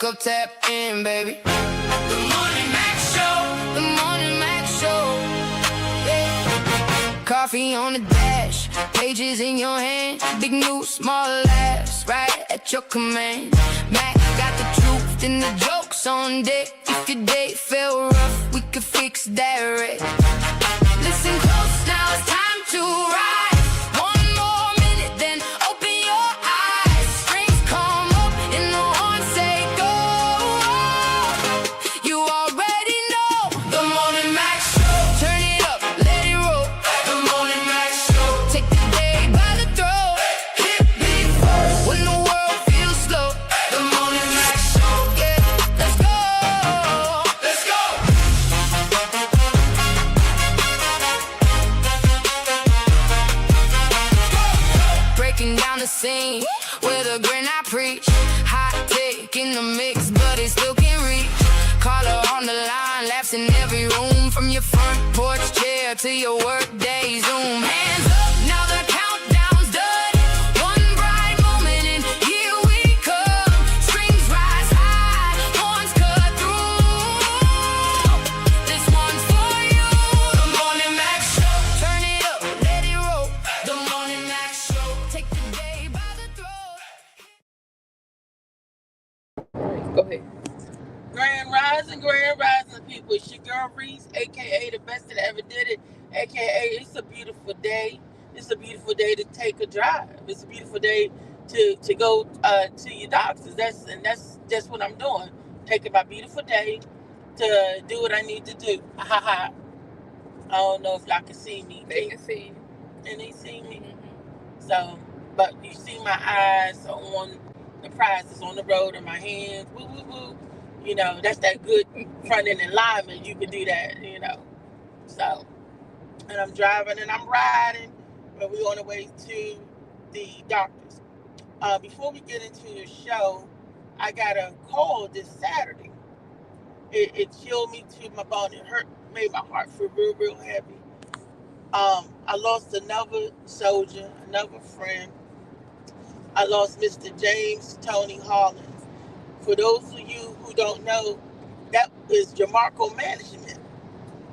up, tap in, baby. The Morning Mac Show. The Morning Mac Show. Yeah. Coffee on the dash, pages in your hand, big news, small laughs, right at your command. Mac got the truth and the jokes on deck. If your day felt rough, we could fix that right. Listen close, now it's time to ride. One more minute, then open your eyes. Strings come up and the horns say go. You already know the Morning Mac Show. Turn it up, let it roll. The Morning Mac Show. Take the day by the throat. Hit beat first when the world feels slow. The Morning Mac Show. Yeah, let's go. Let's go. Breaking down the scene with a grin I preach. Hot take in the mix, but it still can reach. Caller on the line, laughs in every room. From your front porch chair to your work day Zoom. Hands up, now the countdown's done. One bright moment and here we come. Strings rise high, horns cut through. This one's for you. The Morning Mac Show. Turn it up, let it roll. The Morning Mac Show. Take the day by the throat. Go ahead. Grand Rising, people. It's your girl Reese, aka the best that ever did it, aka it's a beautiful day. It's a beautiful day to take a drive. It's a beautiful day to go to your doctors. That's just what I'm doing. Taking my beautiful day to do what I need to do. I don't know if y'all can see me. They can see you. And they see me. So, but you see my eyes on the prize is on the road and my hands. Woo, woo, woo. You know, that's that good front end alignment. You can do that, you know. So, and I'm driving and I'm riding, but we're on the way to the doctors. Before we get into the show, I got a call this Saturday. It chilled me to my bone. It hurt, made my heart feel real, real heavy. I lost another soldier, another friend. I lost Mr. James Tony Hollins. For those of you who don't know, that is Jamarco Management.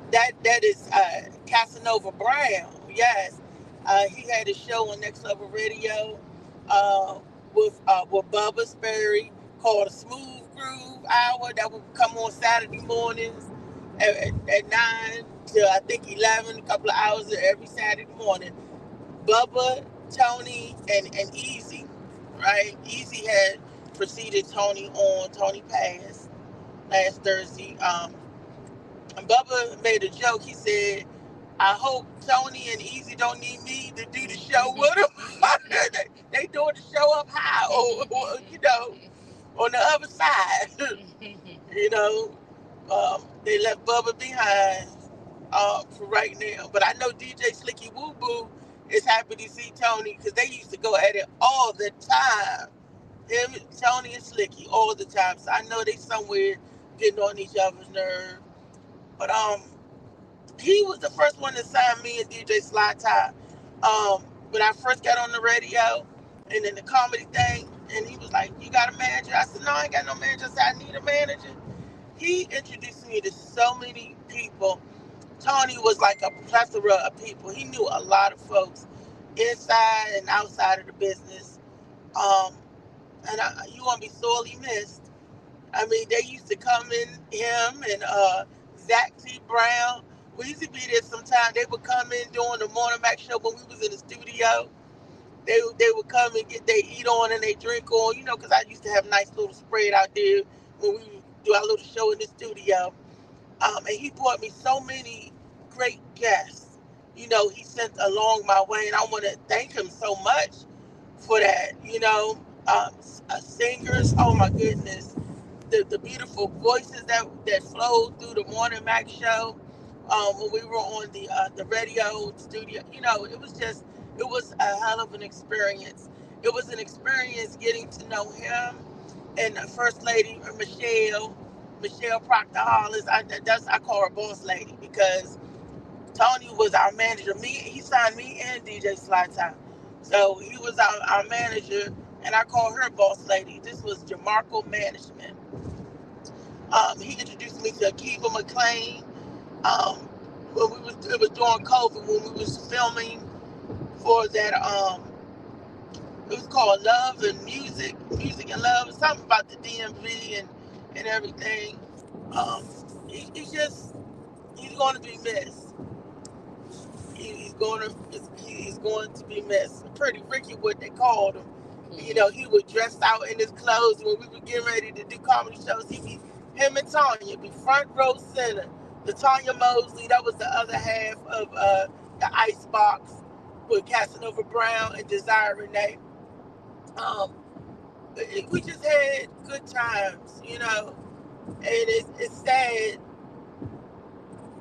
That is Casanova Brown. Yes, he had a show on Next Level Radio with Bubba Sperry called a Smooth Groove Hour that would come on Saturday mornings at 9 to I think 11, a couple of hours every Saturday morning. Bubba, Tony, and Easy, right? Easy had preceded Tony on. Tony passed last Thursday. And Bubba made a joke. He said, I hope Tony and Easy don't need me to do the show with them. they doing the show up high, or you know, on the other side. You know, they left Bubba behind for right now. But I know DJ Slicky Woo Boo is happy to see Tony because they used to go at it all the time. Him, Tony, and Slicky all the time. So I know they somewhere getting on each other's nerve. But he was the first one to sign me and DJ Sly Tie. When I first got on the radio and then the comedy thing, and he was like, you got a manager? I said, no, I ain't got no manager. I said, I need a manager. He introduced me to so many people. Tony was like a plethora of people. He knew a lot of folks inside and outside of the business. And you're going to be sorely missed. I mean, they used to come in, him and Zach T. Brown. We used to be there sometime. They would come in during the Morning Mac Show when we was in the studio. They would come and get their eat on and they drink on, you know, because I used to have a nice little spread out there when we would do our little show in the studio. And he brought me so many great guests. You know, he sent along my way, and I want to thank him so much for that, you know. Singers, oh my goodness, the beautiful voices that flowed through the Morning Mac Show when we were on the radio studio. You know, it was a hell of an experience. It was an experience getting to know him and First Lady Michelle Proctor Hollis. I call her Boss Lady because Tony was our manager. He signed me and DJ Sly Time. So he was our manager, and I call her boss lady. This was Jamarco Management. He introduced me to Akiva McLean. Um, when it was during COVID when we was filming for that. It was called Love and Music and Love, something about the DMV and everything. Um, he's going to be missed. He's going to be missed. Pretty Ricky, what they called him. You know, he would dress out in his clothes when we were getting ready to do comedy shows. Him and Tanya be front row center. The Tanya Mosley, that was the other half of the Icebox with Casanova Brown and Desire Renee. We just had good times, you know, and it's sad.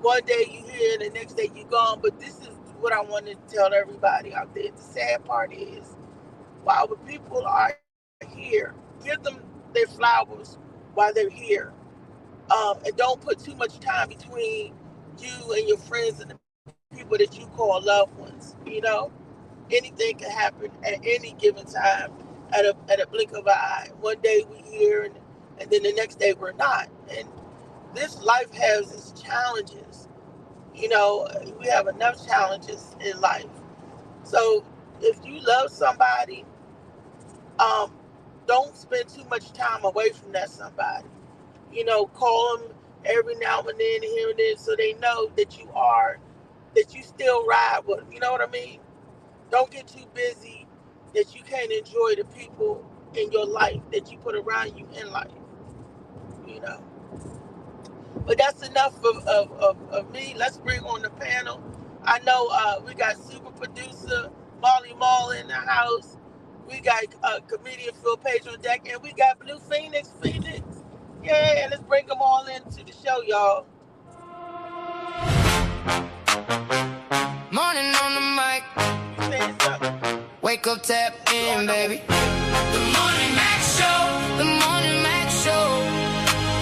One day you here, the next day you gone. But this is what I want to tell everybody out there. The sad part is, while the people are here, give them their flowers while they're here, and don't put too much time between you and your friends and the people that you call loved ones. You know, anything can happen at any given time, at a blink of an eye. One day we here, and then the next day we're not. And this life has its challenges. You know, we have enough challenges in life. So if you love somebody, don't spend too much time away from that somebody. You know, call them every now and then, here and there, so they know that you still ride with them. You know what I mean? Don't get too busy that you can't enjoy the people in your life that you put around you in life. You know. But that's enough of me. Let's bring on the panel. I know we got super producer Molly Mall in the house. We got comedian Phil Page on deck, and we got Blue Phoenix. Yeah, let's bring them all into the show, y'all. Morning on the mic. Saying something. Wake up, tap in, baby. The Morning Mac Show. The Morning Mac Show.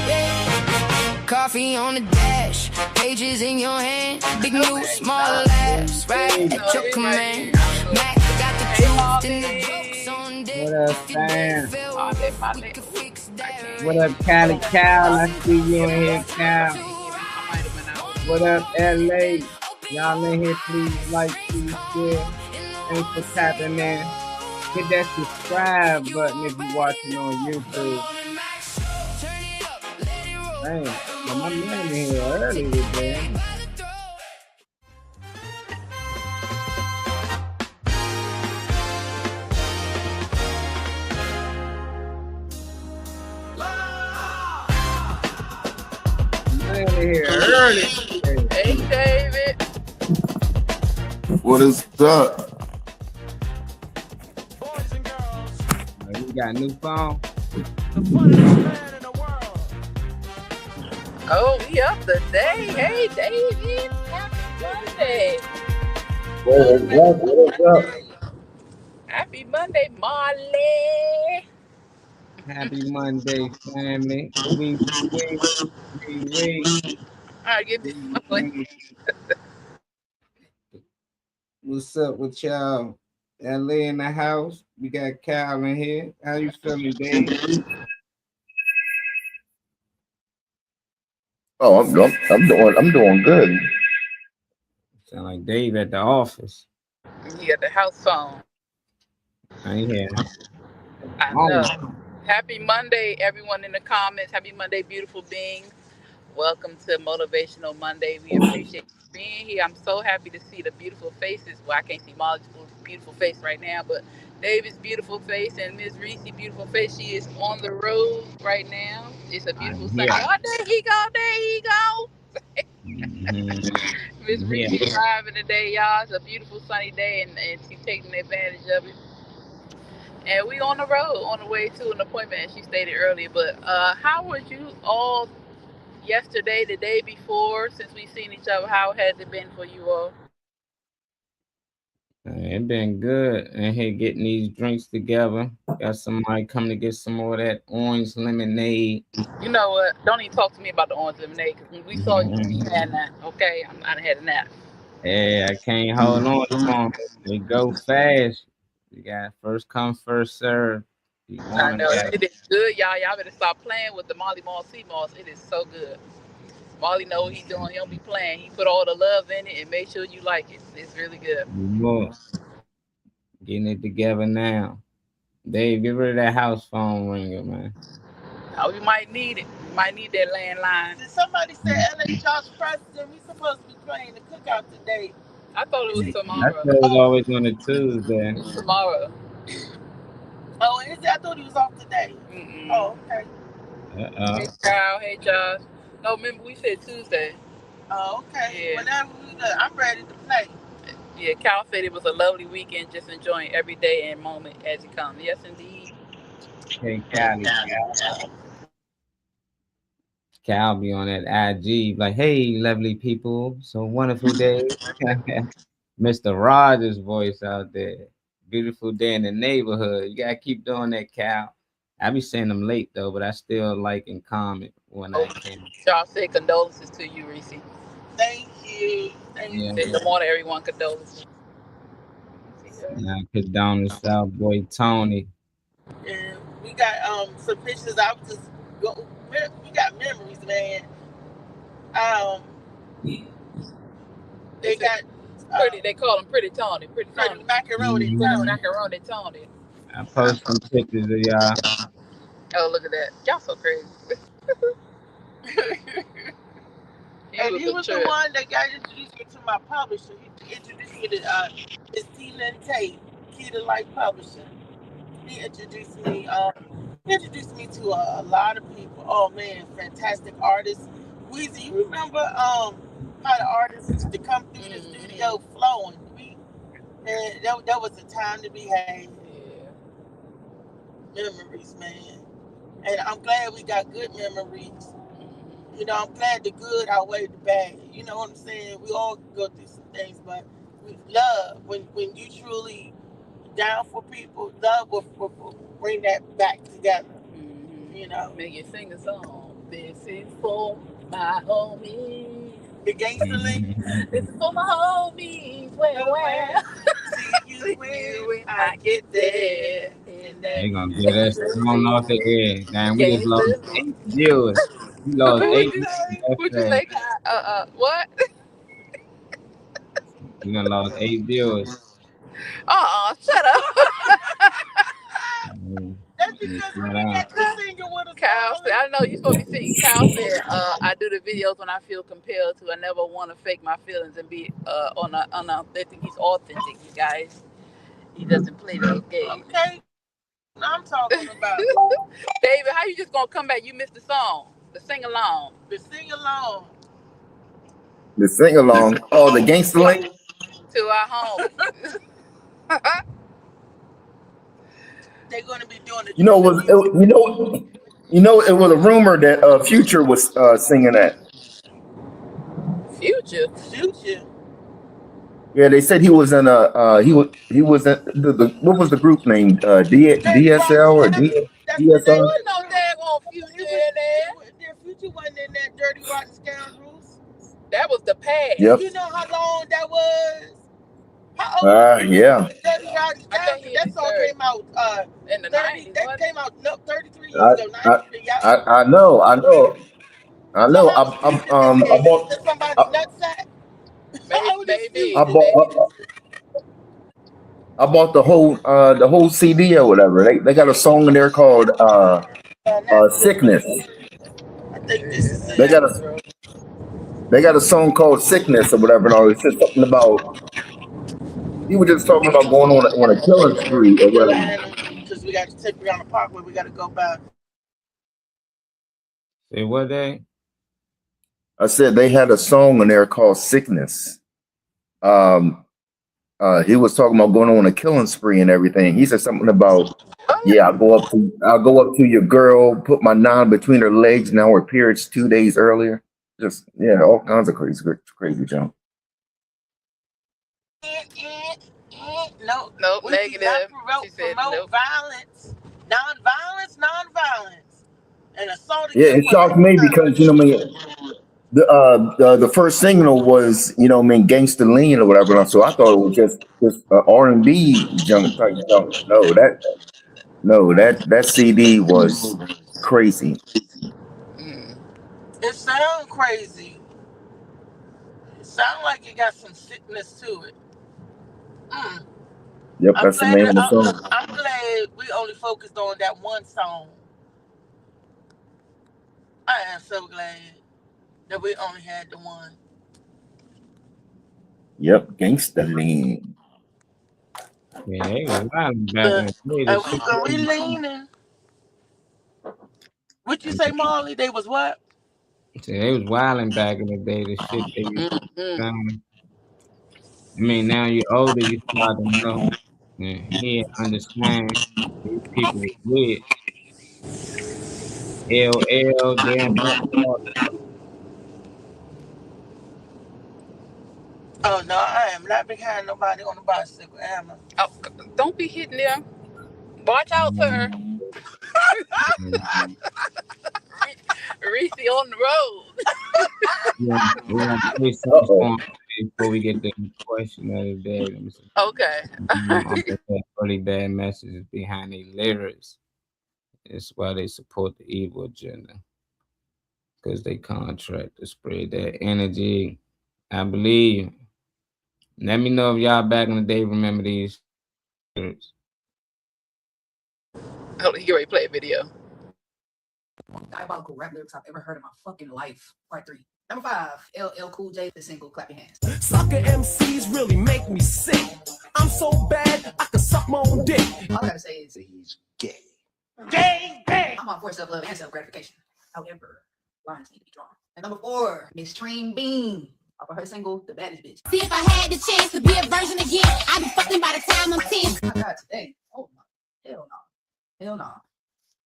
Yeah. Coffee on the dash. Pages in your hand. Big news, small laughs. Right at your command. Mac got the truth and the jokes on deck. What up, fam? What up, Cali Cal? I see you in here, Cal. What up, LA? Y'all in here, please like, please share. Thanks for tapping in. Hit that subscribe button if you're watching on YouTube. Damn, well, my man in here early today. Here early. Hey, David. What is up? You got a new phone? Oh, we up today. Hey, David. Happy Monday. What is up? Happy Monday, Molly. Happy Monday, family. We. All right, get this Molly. What's up with y'all? LA in the house. We got Cal in here. How you feeling, Dave? Oh, I'm doing good. Sound like Dave at the office. You got the house phone. I ain't here. I know. Happy Monday, everyone in the comments. Happy Monday, beautiful beings. Welcome to Motivational Monday. We appreciate you being here. I'm so happy to see the beautiful faces. Well, I can't see Molly's beautiful face right now, but David's beautiful face and Ms. Reese's beautiful face. She is on the road right now. It's a beautiful Sunday. Oh, there he go. Ms. Reese driving today, y'all. It's a beautiful sunny day, and she's taking advantage of it. And we on the road on the way to an appointment, as she stated earlier. But how was you all yesterday, the day before, since we've seen each other? How has it been for you all? It been good in here getting these drinks together. Got somebody coming to get some more of that orange lemonade. You know what? Don't even talk to me about the orange lemonade, because when we saw you had that. Okay, I done had a nap. Yeah, I can't hold on to them. They go fast. You got first come, first serve. I know it is good, y'all. Y'all better stop playing with the Molly Mall Sea Moss. It is so good. Molly know what he's doing. He don't be playing. He put all the love in it and make sure you like it. It's really good. Getting it together now. Dave, get rid of that house phone ringer, man. Oh, we might need it. We might need that landline. Did somebody say LA Josh Preston? We supposed to be playing the cookout today. I thought it was I tomorrow. thought it was always on a Tuesday. It's tomorrow. Oh, is it? I thought he was off today. Oh, okay. Hey, Kyle. Hey, Josh. No, remember we said Tuesday. Oh, okay. Yeah. Whenever we go, I'm ready to play. Yeah, Cal said it was a lovely weekend, just enjoying every day and moment as it comes. Yes, indeed. Hey, Cal be on that IG like, hey, lovely people, so wonderful day. Mr. Rogers' voice out there. Beautiful day in the neighborhood. You gotta keep doing that, Cal. I be saying them late though, but I still like and comment when I can. Y'all say condolences to you, Reese. Thank you. Thank you. Say good morning, everyone. Condolences. I put down the South Boy Tony. And we got some pictures. I was just go. We got memories, man. They got pretty. They call him Pretty Tony. Pretty Tony. Macaroni. Macaroni Tony. I post some pictures of y'all. Oh, look at that. Y'all so crazy. And he was the one that got introduced me to my publisher. He introduced me to Miss T. Lynn Tate, Key to Life Publisher. He introduced me to a lot of people. Oh man, fantastic artists. Weezy, you remember how the artists used to come through the studio flowing? And that was a time to be had. Memories, man. And I'm glad we got good memories. You know, I'm glad the good outweigh the bad. You know what I'm saying? We all go through some things, but we love when you truly down for people. Love will bring that back together. You know, make you sing a song. This is for my homies. The Gangster Link. This is for my homies. Where? See you when I get there. They gonna get us thrown off the air. Damn, we just lost 8 viewers. We lost 8 viewers. What you say? What? We done lost 8 viewers. Shut up. That's because we got the singer with us. Kyle said, I know you're supposed to be singing. Kyle said, I do the videos when I feel compelled to. I never want to fake my feelings and be unauthentic. He's authentic, you guys. He doesn't play those games. Okay. I'm talking about. David, how you just gonna come back? You missed the song. The sing along. The sing along. The sing along. Oh, the Gangster Link. To our home. They're gonna be doing it. It was a rumor that Future was singing that. Future. Yeah, they said he was in he was in the what was the group name? DSL or DSR? There was no daggone Future in there. Their Future wasn't in that Dirty Rotten Scoundrels. That was the past. Yep. You know how long that was? How old? Yeah. Dirty Rotten Scoundrels. That song came out in the 30. 90s. That came out 33 years ago. I know. I bought I bought the whole CD or whatever. They got a song in there called Sickness. I think this is They got a song called Sickness or whatever. And it's just something about. He was just talking about going on a killing spree or whatever. Because we got to take around the parkway. We got to go by. Say what day? I said they had a song in there called Sickness. He was talking about going on a killing spree and everything. He said something about, I'll go up to your girl, put my nine between her legs. Now her period's 2 days earlier. Just all kinds of crazy junk. No, negative. She said promote violence, non-violence, and assault. Yeah, it shocked me because the first single was Gangsta Lean or whatever. So I thought it was just R&B junk type junk. No, No, that CD was crazy. Mm. It sounds crazy. It sounds like it got some sickness to it. Mm. Yep, I'm that's the glad. name of the song. I'm glad we only focused on that one song. I am so glad that we only had the one. Yep, Gangsta Lean. Yeah, they was wild back in Uh, the day. The and shit we leaning. What you say, Marley? They was what? they was wilding back in the day. The shit they used to Mm-hmm. I mean, now you're older, you start to know and hear, understand these people is weird. LL, damn all Oh no, I am not behind nobody on the bicycle, am I? Oh, don't be hitting them. Watch out, sir. Reese on the road. Yeah, we're gonna play some Uh-oh. song before we get the question of the day. Let me see. Okay. I'm that really bad messages behind the lyrics. It's why they support the evil agenda. Because they contract to spread that energy. I believe. Let me know if y'all back in the day remember these lyrics. Hold on, you ready to play a video? Diabolical rap lyrics I've ever heard in my fucking life. Part 3. Number 5, LL Cool J, the single Clap Your Hands. Sucker MCs really make me sick. I'm so bad, I can suck my own dick. All I gotta say is He's gay. Gang bang. I'm all for self-love and self-gratification. However, lines need to be drawn. And number 4, Miss Trine Bean. Off of her single, The Baddest Bitch. See if I had the chance to be a virgin again, I'd be fucking by the time I'm 10. Oh my God, today. Oh no. Hell no. Hell no.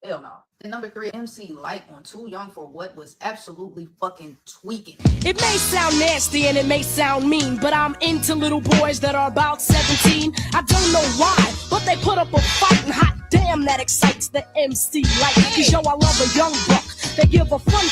Hell no. And number 3, MC Light on Too Young for What was absolutely fucking tweaking. It may sound nasty and it may sound mean, but I'm into little boys that are about 17. I don't know why, but they put up a fight, and hot damn, that excites the MC Light. Cause yo, I love a young buck. They give a fun.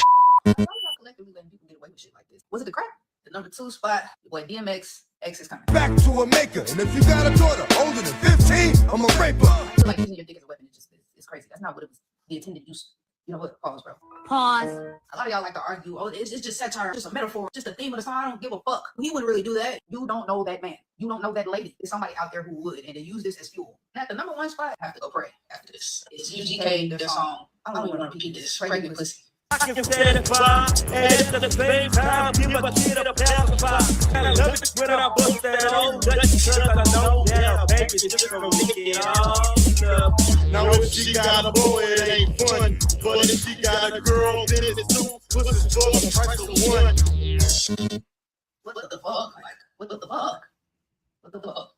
Why are y'all collectively letting people get away with shit like this? Was it the crack? The number 2 spot, your boy DMX, X is coming. Back to a maker, and if you got a daughter older than 15, I'm a raper. I feel like using your dick as a weapon is just it's crazy. That's not what it was the intended use. You know what? Pause, bro. Pause. A lot of y'all like to argue, oh, it's just satire, just a metaphor, just a theme of the song. I don't give a fuck. He wouldn't really do that. You don't know that man. You don't know that lady. There's somebody out there who would, and to use this as fuel. And at the number 1 spot, I have to go pray after this. It's UGK, their song. I don't even want to repeat this. Pregnant pussy. I can satisfy, and at the same time, give a kid a pacify. I love it when I bust that old Dutch shirt, I know, yeah, baby, just gonna lick it all. Now if she got a boy, it ain't fun. But if she got a girl, then it's two. Pussy's full of price of one. What the fuck? Like, what the fuck? What the fuck?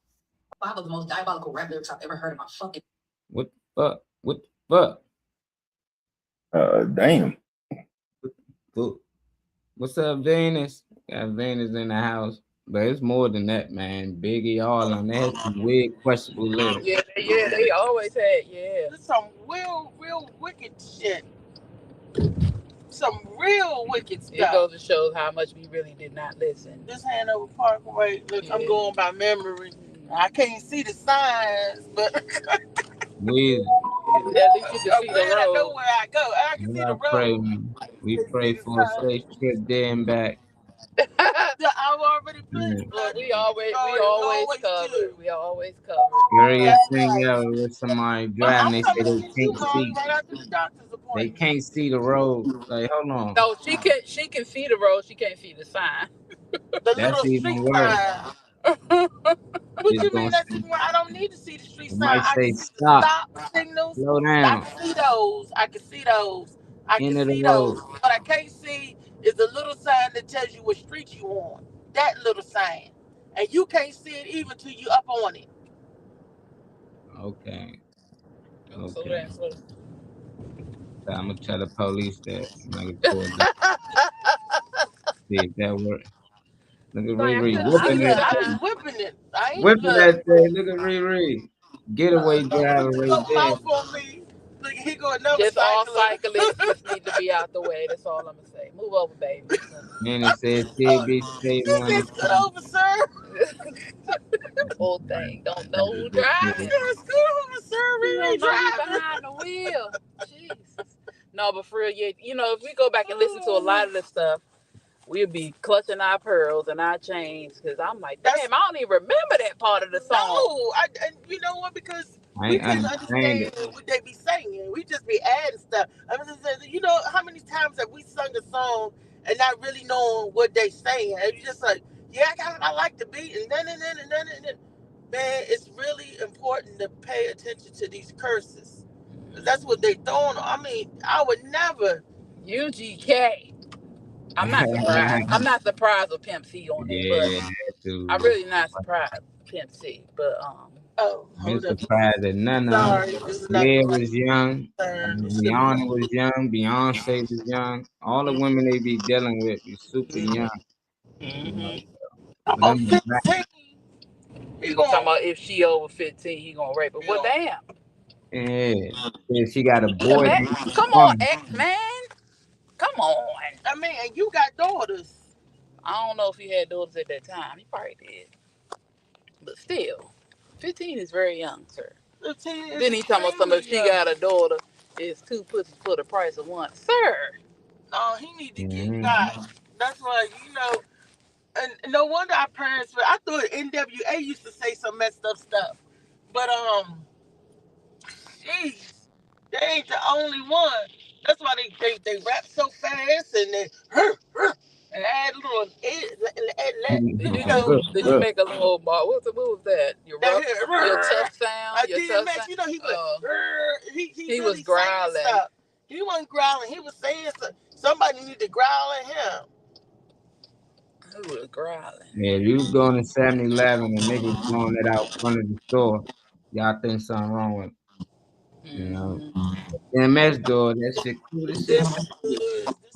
5 of the most diabolical rap lyrics I've ever heard in my fucking. What the fuck? What the fuck? Damn. What's up, Venus? Got Venus in the house. But it's more than that, man. Biggie, all on that. Some weird, questionable lyrics. Yeah, they always had, yeah. This is some real wicked shit. Some real wicked It stuff. goes to show how much we really did not listen. This Hanover Parkway. Look, I'm Yeah. going by memory. I can't see the signs, but We, At least you can see I'm the glad I know road. where I go. I can see the pray, road. man. We pray for a safe trip there and back. I've already played. Yeah. Look, we always covered. do. We always covered. Curious thing ever with somebody driving, they say they can't see. Right after the doctor's They appointment. can't see the road. Like, hold on. No, she can see the road. She can't see the sign. The That's little even street worse. sign. What It's you gonna mean? That's say- even I don't need to see the street It sign. might I say can see the stop. stop signals. Slow I down. can see those. I can see those. I can End of the see road. those. What I can't see is the little sign that tells you what street you on. That little sign. And you can't see it even till you up on it. Okay. So Okay. that's what. So I'm gonna tell the police that. I'm gonna pull that. See if that works. Look at Like, I Riri couldn't whipping see it. that. I was whipping it. I ain't Whipping just that thing. Look at Riri. Getaway driver go right there. off on me. Look, here go another Just all cyclist. cyclists just need to be out the way. That's all I'm gonna say. Move over, baby. And it says TB State This one. is good over, sir. Whole thing. Don't know who driving. It's good over, sir. We ain't driving. Behind the wheel. Jesus. No, but for real, yeah, you know, if we go back and listen to a lot of the stuff, we'll be clutching our pearls and our chains. Because I'm like, damn, I don't even remember that part of the song. No, and you know what? Because we can't understand what they be saying. We just be adding stuff. I mean, you know, how many times have we sung a song and not really knowing what they saying? And you just like, yeah, I like the beat, and then. Man, it's really important to pay attention to these curses. That's what they throwing. I mean, I would never. UGK. I'm not surprised. I'm not surprised with Pimp C on it, but I'm really not surprised with Pimp C. But Oh, I'm hold up. surprised that none of Sorry, them. this is not Nia the was young. Rihanna was young. Beyonce was young. All the women they be dealing with be super young. Oh, 15. He talking going. about if she over 15, he gonna rape her. Well, damn. Yeah, she got a boy. Come on, X-Man. Come on. I mean, and you got daughters. I don't know if he had daughters at that time. He probably did. But still, 15 is very young, sir. 15 is Then he talking about something. If she young. got a daughter, it's 2 pussies for the price of 1. Sir. No, he need to get God. That's why, you know, and no wonder our parents, I thought NWA used to say some messed up stuff. But, jeez, they ain't the only one. That's why they rap so fast and they and add little, Did you make a little bar? What was that? Your tough sound? I your did, tough Max. sound? You know, he He really was growling. stuff. He wasn't growling. He was saying somebody need to growl at him. Who was growling? Yeah, if you go to 7-Eleven and niggas blowing it out front of the store, y'all think something wrong with it. You know, MS door, that shit cool as shit.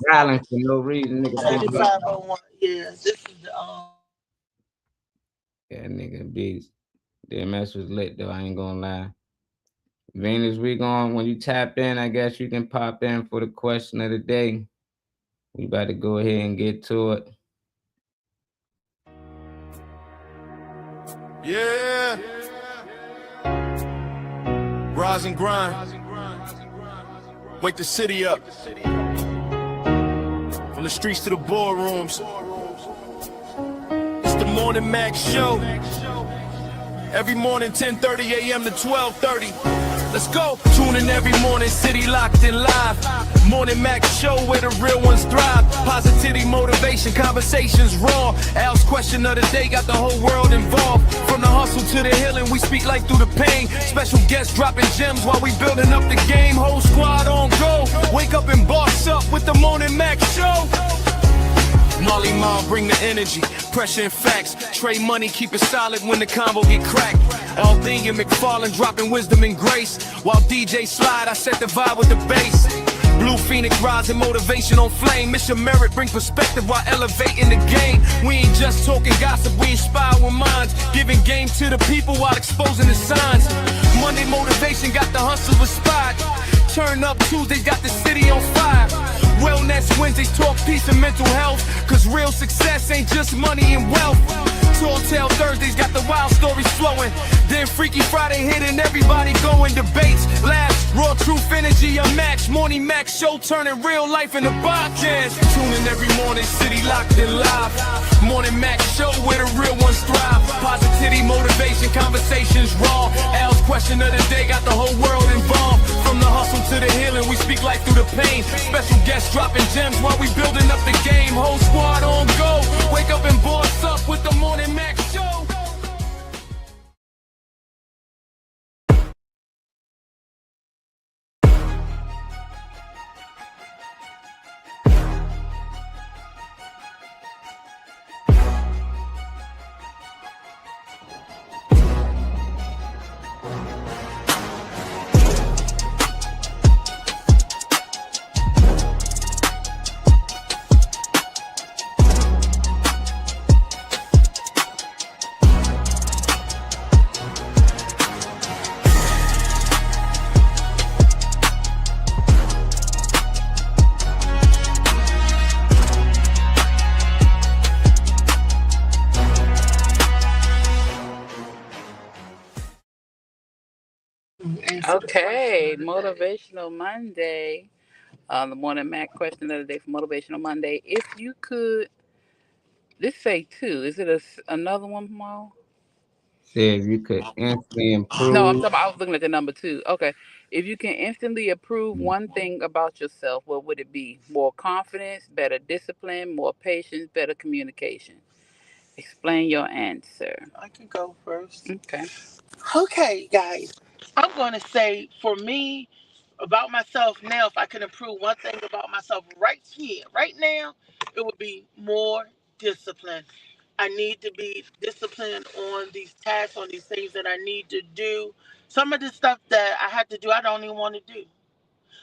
Violence for no reason, nigga. 3501. Yeah, this is the Yeah, nigga, beast. The MS was lit though. I ain't gonna lie. Venus, when you tap in, I guess you can pop in for the question of the day. We about to go ahead and get to it. Yeah. Rise and grind. Wake the city up. From the streets to the boardrooms. It's the Morning Max Show. Every morning, 10:30 a.m. to 12:30. Let's go. Tune in every morning, city locked in live. Morning Max Show where the real ones thrive. Positivity, motivation, conversations raw. Al's question of the day got the whole world involved. From the hustle to the healing, we speak life through the pain. Special guests dropping gems while we building up the game. Whole squad on go. Wake up and boss up with the Morning Max Show. Molly Mom bring the energy, pressure and facts. Trade money, keep it solid when the combo get cracked. Aldine and McFarlane dropping wisdom and grace. While DJ slide, I set the vibe with the bass. Blue Phoenix rising, motivation on flame. Mission Merit bring perspective while elevating the game. We ain't just talking gossip, we inspire with minds. Giving game to the people while exposing the signs. Monday motivation got the hustle inspired. Turn up Tuesdays got the city on fire. Wellness Wednesdays talk peace and mental health. Cause real success ain't just money and wealth. Tall Tale Thursdays got the wild stories flowing. Then Freaky Friday hitting everybody going. Debates, laughs, raw truth energy unmatched. Morning Max Show turning real life into podcast. Tune in every morning, city locked in live. Morning Max Show where the real ones thrive. Positivity, motivation, conversations raw. Al's question of the day got the whole world involved. From the hustle to the healing, we speak life through the pain. Special guests dropping gems while we building up the game. Whole squad on go. Wake up and boss up with the Morning Max Show. Okay, Motivational Monday. The morning Mac question of the day for Motivational Monday. If you could, this say two. Is it another one, Mo? Says you could instantly No, I'm improve. talking. I was looking at the number two. Okay, if you can instantly improve one thing about yourself, what would it be? More confidence, better discipline, more patience, better communication. Explain your answer. I can go first. Okay. Okay, guys. I'm going to say for me, about myself now, if I can improve one thing about myself right here, right now, it would be more discipline. I need to be disciplined on these tasks, on these things that I need to do. Some of the stuff that I have to do, I don't even want to do.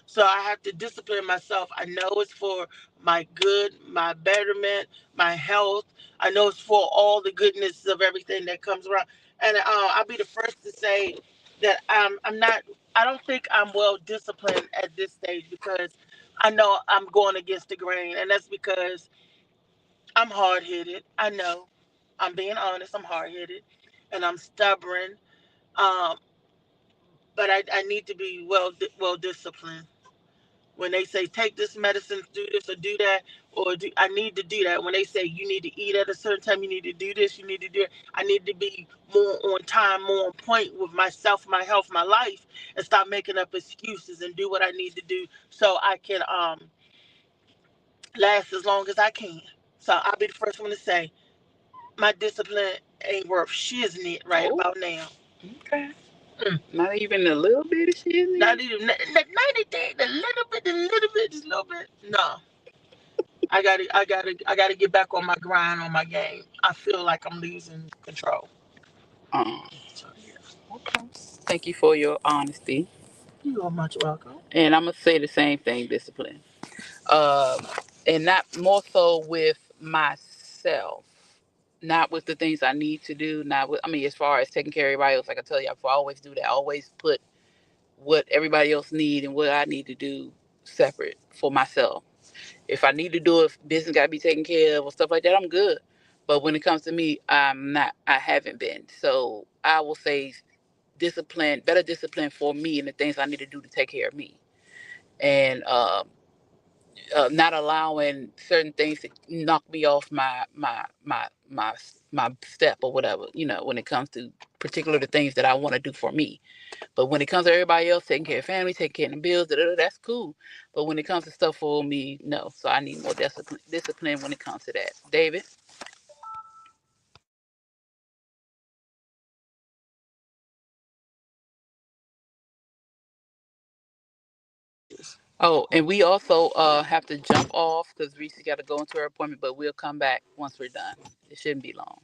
So I have to discipline myself. I know it's for my good, my betterment, my health. I know it's for all the goodness of everything that comes around. And I'll be the first to say that I'm not. I don't think I'm well disciplined at this stage because I know I'm going against the grain, and that's because I'm hard headed. I know. I'm being honest. I'm hard headed, and I'm stubborn. Um, but I need to be well disciplined. When they say take this medicine, do this or do that, or I need to do that. When they say you need to eat at a certain time, you need to do this, you need to do it. I need to be more on time, more on point with myself, my health, my life, and stop making up excuses and do what I need to do so I can last as long as I can. So I'll be the first one to say my discipline ain't worth shiznit right Oh, about now. okay. Mm. Not even a little bit of shit in Not it? even not anything, a little bit, just a little bit. No. I gotta get back on my grind, on my game. I feel like I'm losing control. Uh, So yeah, okay. Thank you for your honesty. you are much welcome. And I'm gonna say the same thing, discipline. Um, and not more so with myself, not with the things I need to do. Not with, I mean, as far as taking care of everybody else, like I tell you, I always do that. I always put what everybody else need and what I need to do separate for myself. If I need to do it, business got to be taken care of or stuff like that, I'm good. But when it comes to me, I'm not. I haven't been. So I will say discipline, better discipline for me and the things I need to do to take care of me, and not allowing certain things to knock me off my step or whatever. You know, when it comes to particular the things that I want to do for me. But when it comes to everybody else taking care of family, taking care of the bills, that's cool. But when it comes to stuff for me, no. So I need more discipline when it comes to that. David. Oh, and we also have to jump off because Reese got to go into her appointment. But we'll come back once we're done. It shouldn't be long.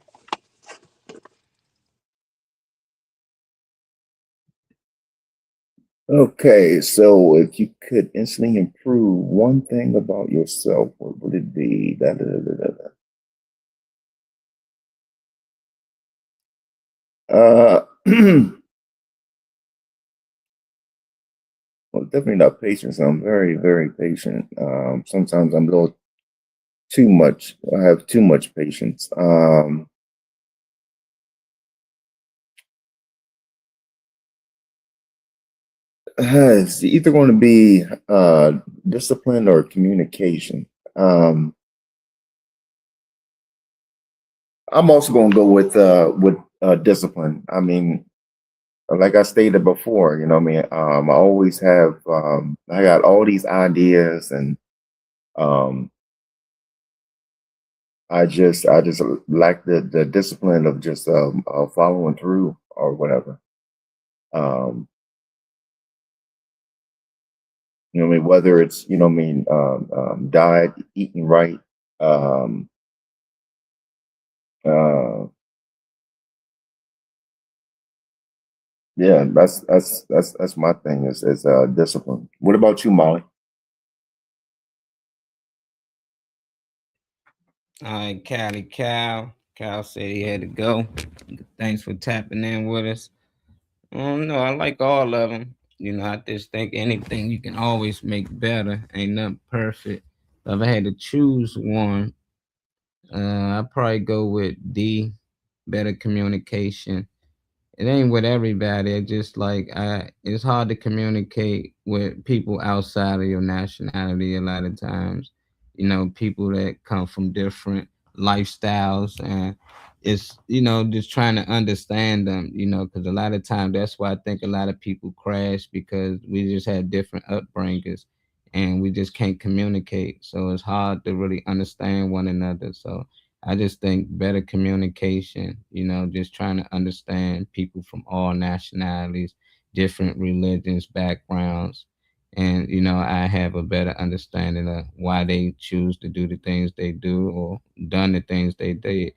Okay, so if you could instantly improve one thing about yourself, what would it be? Da, da, da, da, da, da. Well, definitely not patience. I'm very, very patient. Sometimes I'm a little too much. I have too much patience. It's either going to be discipline or communication. I'm also going to go with discipline. I mean, like I stated before, you know, what I mean, I always have. I got all these ideas, and um, I just lack the discipline of just following through or whatever. Um, you know, what I mean, whether it's you know, what I mean, diet, eating right. Um, uh, yeah, that's my thing is discipline. What about you, Molly? All right, Cali Cal said he had to go. Thanks for tapping in with us. No, I like all of them. You know, I just think anything you can always make better. Ain't nothing perfect. If I had to choose one, I'd probably go with D, better communication. it ain't with everybody. It's just like it's hard to communicate with people outside of your nationality a lot of times. You know, people that come from different lifestyles, and it's just trying to understand them. Because a lot of times that's why I think a lot of people crash because we just had different upbringings, and we just can't communicate. So it's hard to really understand one another. So I just think better communication, just trying to understand people from all nationalities, different religions, backgrounds. And, I have a better understanding of why they choose to do the things they do or done the things they did.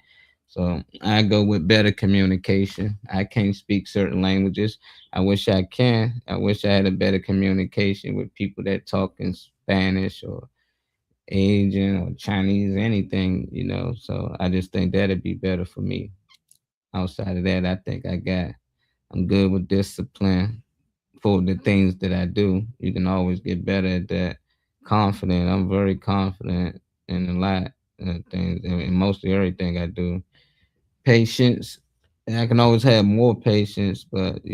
So I go with better communication. I can't speak certain languages. I wish I can. I wish I had a better communication with people that talk in Spanish or Asian or Chinese, anything. So I just think that'd be better for me. Outside of that, I think I'm good with discipline for the things that I do. You can always get better at that. Confident. I'm very confident in a lot of things and mostly everything I do. Patience. I can always have more patience, but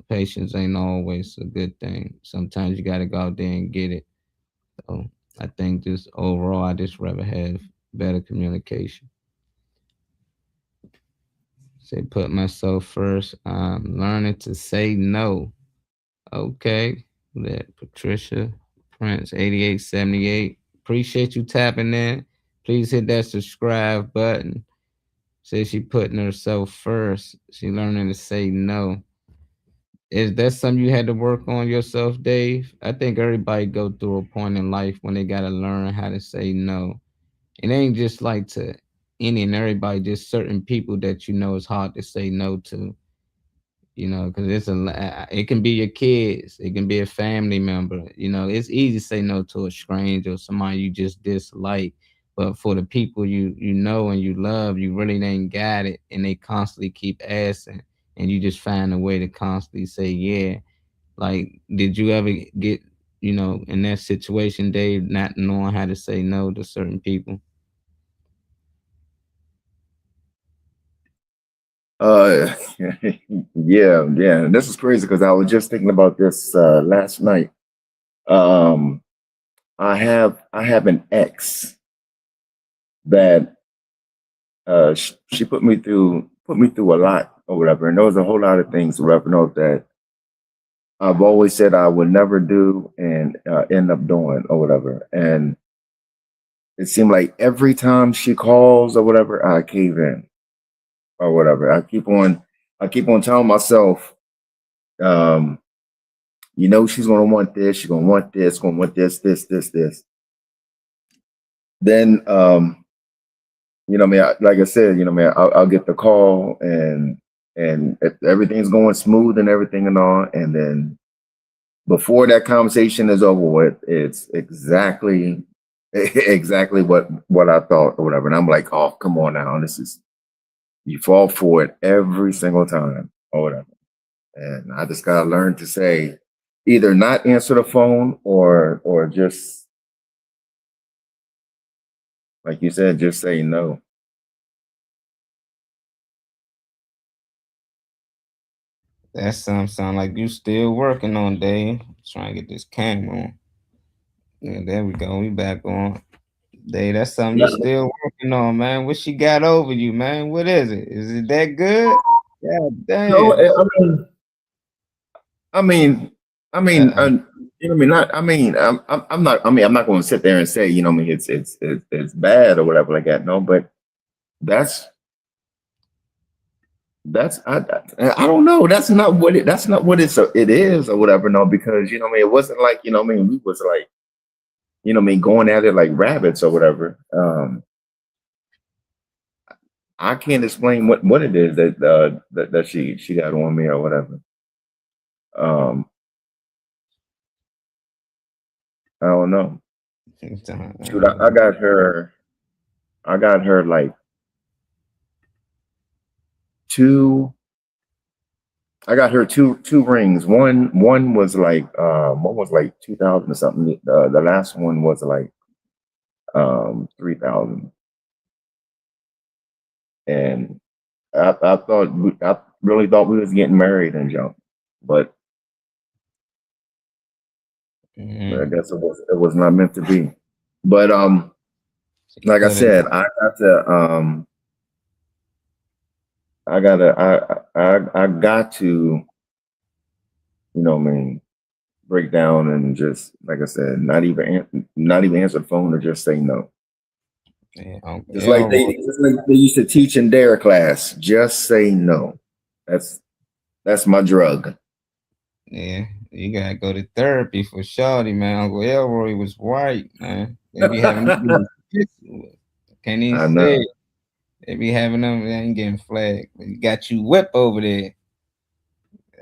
patience ain't always a good thing. Sometimes you gotta go out there and get it. So I think just overall, I just rather have better communication. Say put myself first. I'm learning to say no. Okay, that Patricia Prince 8878. Appreciate you tapping in. Please hit that subscribe button. Says she putting herself first. She learning to say no. Is that something you had to work on yourself, Dave? I think everybody go through a point in life when they gotta learn how to say no. It ain't just like to any and everybody, just certain people that it's hard to say no to, because it can be your kids, it can be a family member. It's easy to say no to a stranger or somebody you just dislike, but for the people you know and you love, you really ain't got it, and they constantly keep asking, and you just find a way to constantly say yeah. Like, did you ever get in that situation, Dave, not knowing how to say no to certain people? Yeah. This is crazy because I was just thinking about this last night. Um, I have an ex that she put me through a lot or whatever, and there was a whole lot of things or whatever, that I've always said I would never do and end up doing or whatever. And it seemed like every time she calls or whatever, I cave in or whatever. I keep on telling myself, um, she's gonna want this, she's gonna want this. Then, like I said, I'll get the call and if everything's going smooth and everything and all, and then before that conversation is over with, it's exactly exactly what I thought or whatever. And I'm like, oh, come on now, you fall for it every single time or whatever. And I just gotta learn to say either not answer the phone or just like you said, just say no. That sound like you still working on, Dave. Trying to get this camera on. Yeah, there we go. We back on. Dave, that's something you still working on, man. What she got over you, man? What is it? Is it that good? Yeah, No, damn. I mean, I mean, not. I mean, I'm not. I mean, I'm not going to sit there and say, it's bad or whatever like that. No, but that's I don't know. That's not what it is or whatever. No, because it wasn't like we was like going at it like rabbits or whatever. I can't explain what it is that she got on me or whatever. Um, I don't know. Shoot, I got her. I got her like two. I got her two rings. One was like 2,000 or something. The last one was like 3,000. And I thought really thought we was getting married and jump, but I guess it was not meant to be. But like I said, I got to, you know what I mean, break down and just, like I said, not even answer the phone or just say no. Yeah, Just like they used to teach in their class, just say no. That's my drug. yeah, you gotta go to therapy for shorty, man. Uncle Elroy was right, man. They be having can't even I say know. it. They be having them, they ain't getting flagged. You got you whip over there.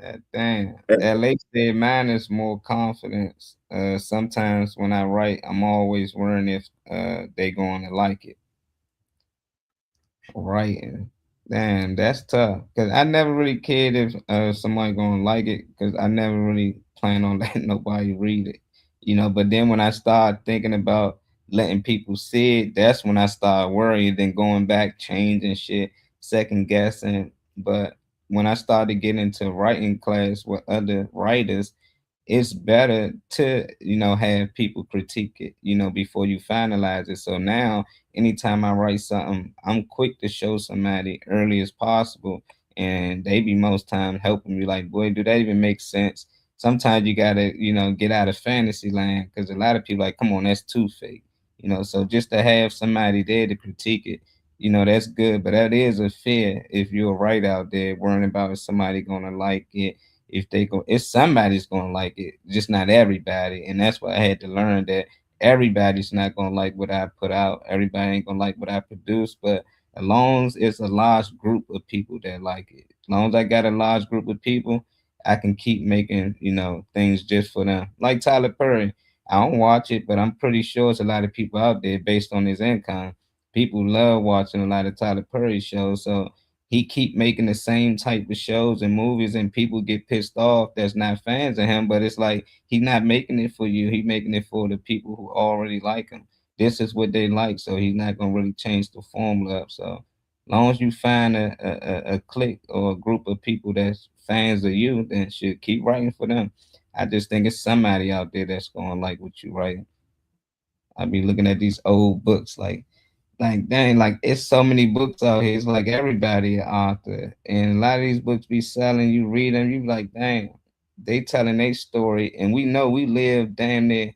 God damn. LA said mine is more confidence. Sometimes when I write, I'm always worrying if they going to like it. Writing. Damn, that's tough. Cause I never really cared if somebody gonna like it, cause I never really plan on letting nobody read it. You know, but then when I start thinking about letting people see it, that's when I start worrying, then going back, changing shit, second guessing. But when I started getting into writing class with other writers, it's better to, you know, have people critique it, you know, before you finalize it. So now anytime I write something, I'm quick to show somebody early as possible, and they be most times helping me like, boy, do that even make sense? Sometimes you gotta, you know, get out of fantasy land, because a lot of people like, come on, that's too fake, you know. So just to have somebody there to critique it, you know, that's good. But that is a fear if you're right out there worrying about if somebody gonna like it, if they go, if somebody's gonna like it, just not everybody. And that's why I had to learn that everybody's not gonna like what I put out. Everybody ain't gonna like what I produce. But as long as it's a large group of people that like it, as long as I got a large group of people, I can keep making, you know, things just for them. Like Tyler Perry. I don't watch it, but I'm pretty sure it's a lot of people out there based on his income. People love watching a lot of Tyler Perry shows. So he keep making the same type of shows and movies, and people get pissed off that's not fans of him. But it's like he's not making it for you, he making it for the people who already like him. This is what they like, so he's not gonna really change the formula up. So as long as you find a clique or a group of people that's fans of you, then should keep writing for them. I just think it's somebody out there that's gonna like what you write. I be looking at these old books like dang, like it's so many books out here. It's like everybody an author, and a lot of these books be selling. You read them, you be like, dang, they telling their story, and we know we live damn near,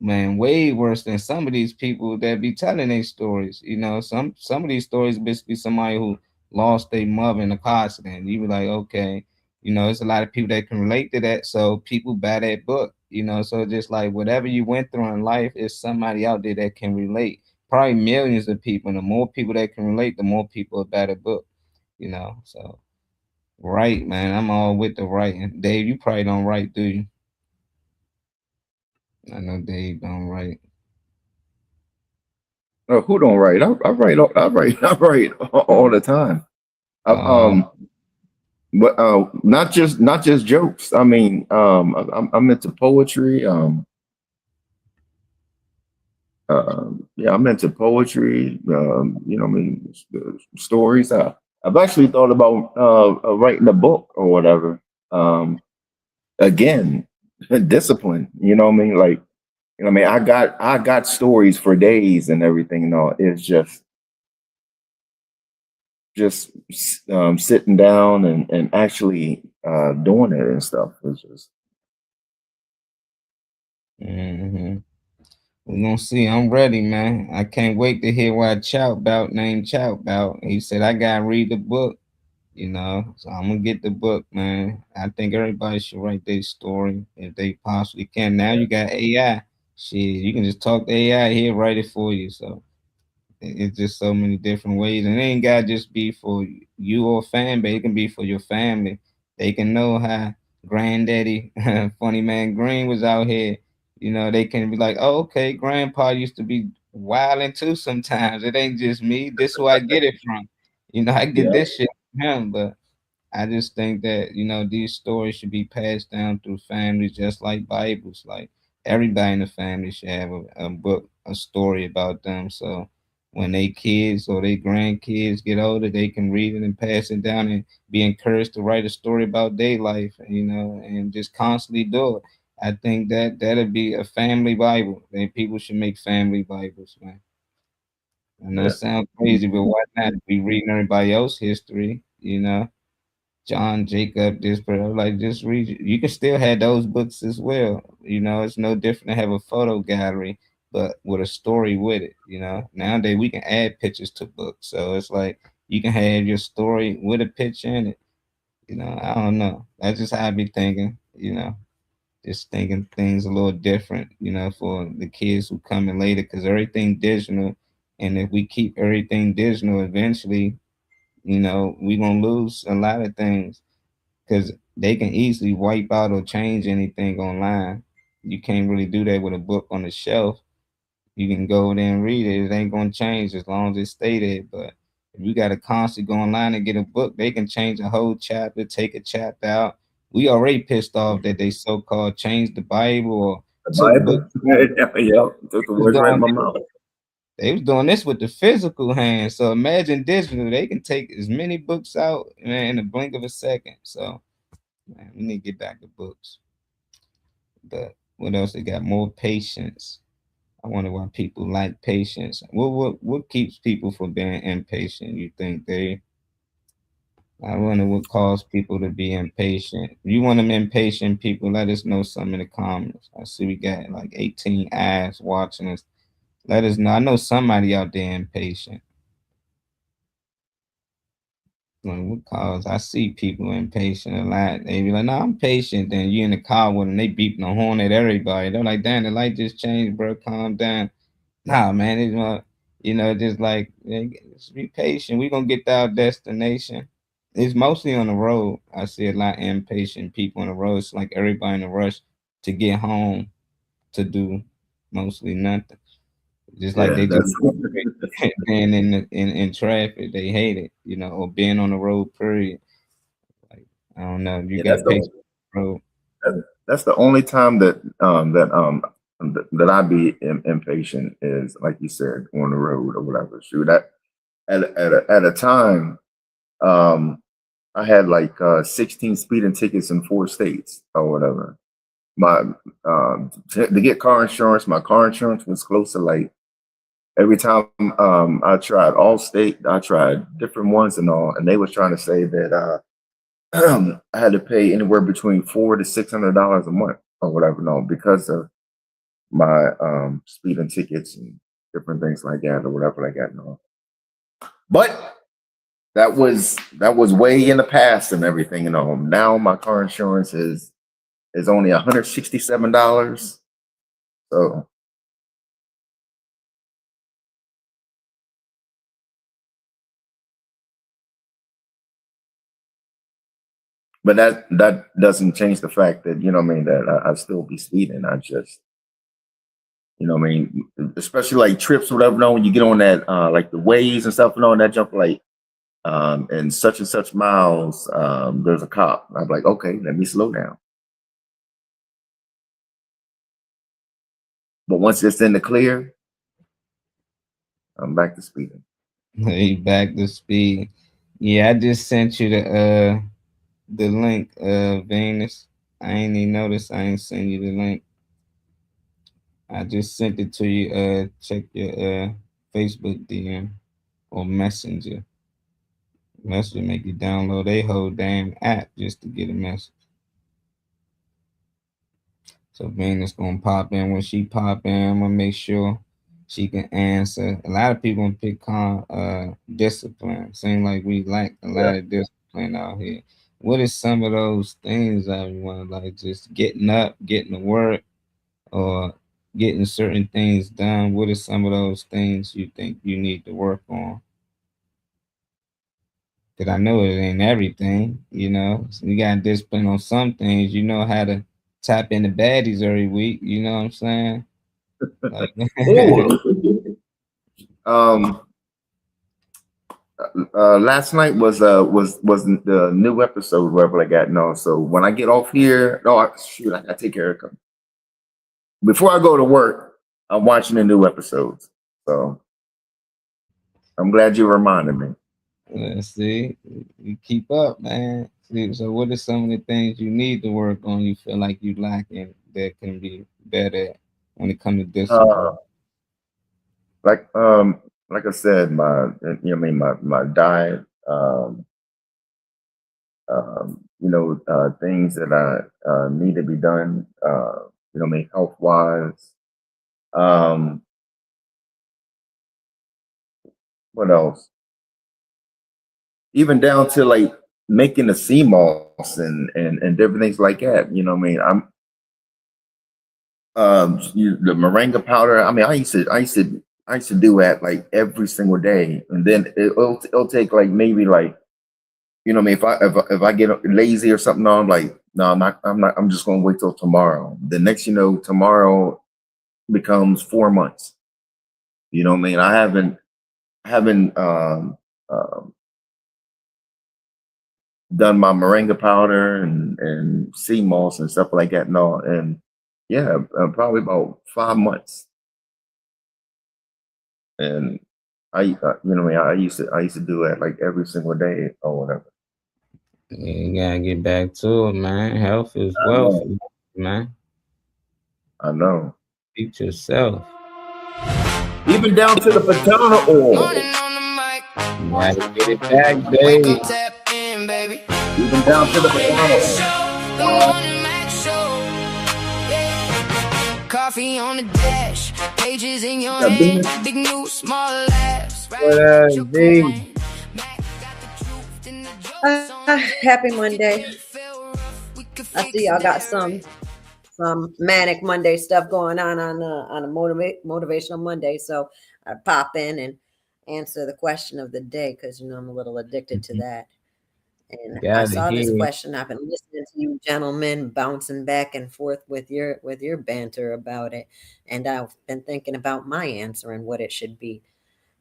man, way worse than some of these people that be telling their stories. You know, some of these stories basically somebody who lost their mother in a car accident. You be like, okay, you know, there's a lot of people that can relate to that, so people buy that book. You know, so just like whatever you went through in life, is somebody out there that can relate. Probably millions of people. And the more people that can relate, the more people will buy the book. You know, so right, man, I'm all with the writing. Dave, you probably don't write, do you? I know Dave don't write. No, who don't write? I write. I write. I write all the time. I, Uh, but not just jokes. I mean, I'm into poetry. Yeah, I'm into poetry. You know, I mean, stories. I've actually thought about writing a book or whatever. Again, discipline. You know what I mean? Like, you know, what I mean, I got stories for days and everything. You know, it's just sitting down and actually doing it and stuff. It's just hmm We gonna see. I'm ready, man. I can't wait to hear what Chow about named Chow about. He said I gotta read the book, you know. So I'm gonna get the book, man. I think everybody should write their story if they possibly can. Now you got AI. Shit, you can just talk to AI here, write it for you. So it's just so many different ways, and it ain't gotta just be for you or fan base. It can be for your family. They can know how granddaddy, funny man Green was out here. You know, they can be like, oh, okay, grandpa used to be wilding too sometimes. It ain't just me. This who I get it from. You know, I get yeah. this shit from him. But I just think that, you know, these stories should be passed down through families just like Bibles. Like everybody in the family should have a book, a story about them. So when they kids or they grandkids get older, they can read it and pass it down and be encouraged to write a story about their life, and just constantly do it. I think that that'd be a family Bible. And people should make family Bibles, man. I know it Yeah. sounds crazy, but why not be reading everybody else's history? John Jacob, this, but like just read. You can still have those books as well. It's no different to have a photo gallery, but with a story with it. Nowadays we can add pictures to books, so it's like you can have your story with a picture in it. I don't know. That's just how I be thinking. Just thinking things a little different. For the kids who come in later, because everything digital, and if we keep everything digital, eventually we're gonna lose a lot of things because they can easily wipe out or change anything online. You can't really do that with a book on the shelf. You can go there and read it. It ain't gonna change as long as it stay there. But if you gotta constantly go online and get a book, they can change a whole chapter, take a chapter out. We already pissed off that they so-called changed the Bible or The took Bible. books. Yeah, took the Was words right in doing my mouth. They was doing this with the physical hand. So imagine digital. They can take as many books out, man, in the blink of a second. So man, we need to get back to books. But what else? They got more patience. I wonder why people like patience. What keeps people from being impatient? You think they? I wonder what causes people to be impatient. If you want them impatient people, let us know some in the comments. I see we got like 18 eyes watching us. Let us know. I know somebody out there impatient. Like, what cause I see people impatient a lot. They be like, "No, I'm patient." Then you in the car with them, they beeping the horn at everybody. They're like, "Damn, the light just changed, bro. Calm down." Nah, man, just like, just be patient. We gonna get to our destination. It's mostly on the road. I see a lot of impatient people on the road. It's like everybody in a rush to get home to do mostly nothing. Just like Yeah, they just that's being in traffic, they hate it, or being on the road. Period. Like I don't know. You yeah, that's got the patience on the road. that's the only time that I be impatient is like you said on the road or whatever. Shoot, that at a time, I had like 16 speeding tickets in 4 states or whatever. My to get car insurance, my car insurance was close to like every time I tried Allstate, I tried different ones and all, and they was trying to say that I had to pay anywhere between $400 to $600 a month or whatever, no, because of my speeding tickets and different things like that or whatever like that and all. But that was way in the past and everything and all. Now my car insurance is only $167. So but that doesn't change the fact that what I mean that I still be speeding. I just what I mean, especially like trips or whatever. No, when you get on that like the ways and stuff and all that jump like and such miles, there's a cop. I'm like, okay, let me slow down. But once it's in the clear, I'm back to speeding. Hey, back to speed. Yeah, I just sent you the link, Venus. I ain't even noticed. I ain't send you the link. I just sent it to you. Check your Facebook DM or Messenger. Messenger make you download a whole damn app just to get a message. So Venus gonna pop in. When she pop in, I'm gonna make sure she can answer. A lot of people pick discipline. Seem like we lack a lot of discipline out here. What is some of those things everyone like just getting up, getting to work, or getting certain things done? What are some of those things you think you need to work on? Because I know it ain't everything, So we got discipline on some things. You know how to tap into baddies every week. You know what I'm saying? Like, Last night was the new episode whatever I got. No, so when I get off here, no, shoot, I gotta take care of it. Before I go to work, I'm watching the new episodes. So I'm glad you reminded me. See, you keep up, man. See, so what are some of the things you need to work on? You feel like you lacking that can be better when it comes to discipline? Uh, like like I said, my diet, things that I need to be done, health wise. Um, what else? Even down to like making the sea moss and different things like that. You know what I mean? The moringa powder. I mean, I used to do that like every single day, and then it'll take like maybe like, if I get lazy or something, no, I'm like, no, I'm just gonna wait till tomorrow. The next, tomorrow becomes 4 months. You know what I mean? I haven't done my moringa powder and sea moss and stuff like that. No, and yeah, probably about 5 months. And I used to do that like every single day or whatever. Yeah, you gotta get back to it, man. Health is I wealth, know, man. I know. Beat yourself. Even down to the paternal oil. Morning on the mic. You gotta get it back, Wake baby. up, tap in, baby. Even down to the paternal oil. The morning Max show. Yeah. Coffee on the dash, pages in your hand, big news, small laughs. What up, D? Happy Monday. I see y'all got some manic Monday stuff going on a motivational Monday. So I pop in and answer the question of the day because I'm a little addicted to that. And I saw this question. I've been listening to you gentlemen bouncing back and forth with your banter about it, and I've been thinking about my answer and what it should be.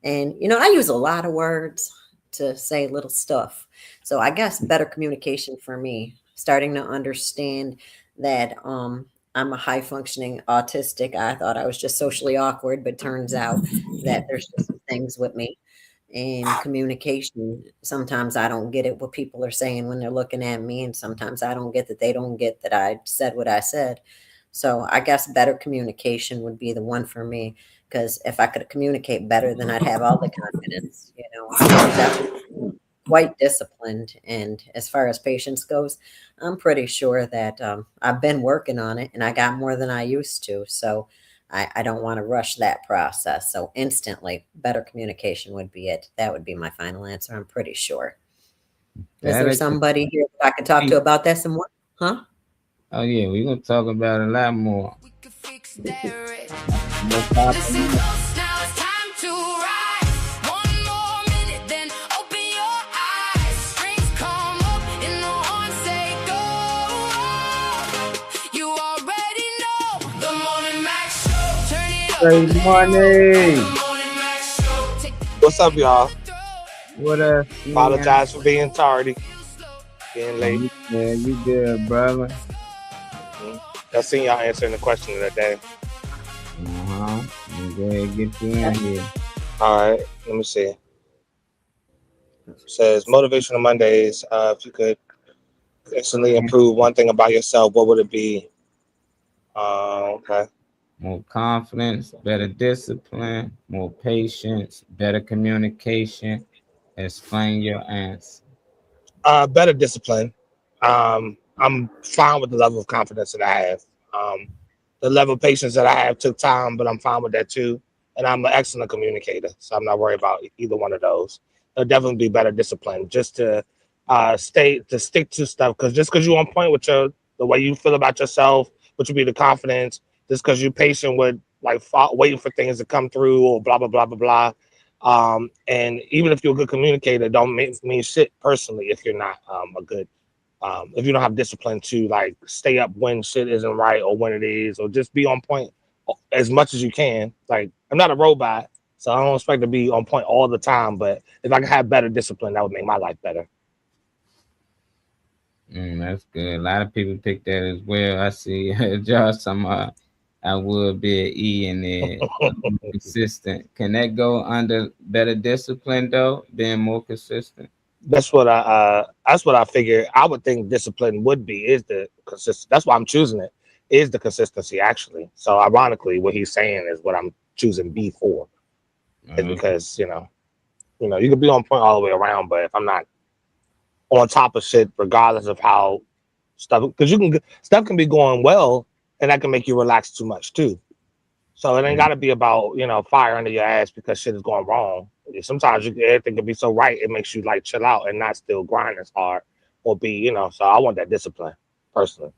And I use a lot of words to say little stuff. So I guess better communication for me, starting to understand that I'm a high functioning autistic. I thought I was just socially awkward, but turns out that there's just some things with me. And communication, sometimes I don't get it what people are saying when they're looking at me, and sometimes I don't get that they don't get that I said what I said. So I guess better communication would be the one for me, because if I could communicate better, then I'd have all the confidence. I'm definitely quite disciplined, and as far as patience goes, I'm pretty sure that I've been working on it, and I got more than I used to. So I don't want to rush that process. So instantly, better communication would be it. That would be my final answer. I'm pretty sure. Is there somebody here that I can talk to about that some more? Huh? Oh yeah, we're gonna talk about it a lot more. We could fix that. Listen close, now it's time to rise. One more minute, then open your eyes. Strings come up and the horns say go. You already know the Morning Max Show. Turn it up. Good morning. The Morning Max Show. Take What's up, y'all? What up? Apologize for being tardy, being late. Yeah, you good, brother. I seen y'all answering the question of the day. Go ahead, get you in here. All right, let me see. It says Motivational Mondays. If you could instantly improve one thing about yourself, what would it be? Okay. More confidence, better discipline, more patience, better communication. Explain your answer. Better discipline. I'm fine with the level of confidence that I have. The level of patience that I have took time, but I'm fine with that too. And I'm an excellent communicator, so I'm not worried about either one of those. There'll definitely be better discipline just to stick to stuff. Because just because you're on point with the way you feel about yourself, which would be the confidence, just because you're patient with waiting for things to come through or blah blah blah blah blah. And even if you're a good communicator, don't mean shit personally if you're not a good. If you don't have discipline to stay up when shit isn't right or when it is, or just be on point as much as you can. I'm not a robot, so I don't expect to be on point all the time, but if I could have better discipline, that would make my life better. That's good. A lot of people pick that as well. I see Josh talking about I would be an E in there. Consistent. Can that go under better discipline though? Being more consistent. That's what I figure. I would think discipline would be is the consistent. That's why I'm choosing it. Is the consistency actually? So ironically, what he's saying is what I'm choosing B for. Is because you can be on point all the way around, but if I'm not on top of shit, regardless of how stuff, because stuff can be going well, and that can make you relax too much too. So it ain't got to be about fire under your ass because shit is going wrong. Sometimes everything can be so right, it makes you like chill out and not still grind as hard or be So I want that discipline personally.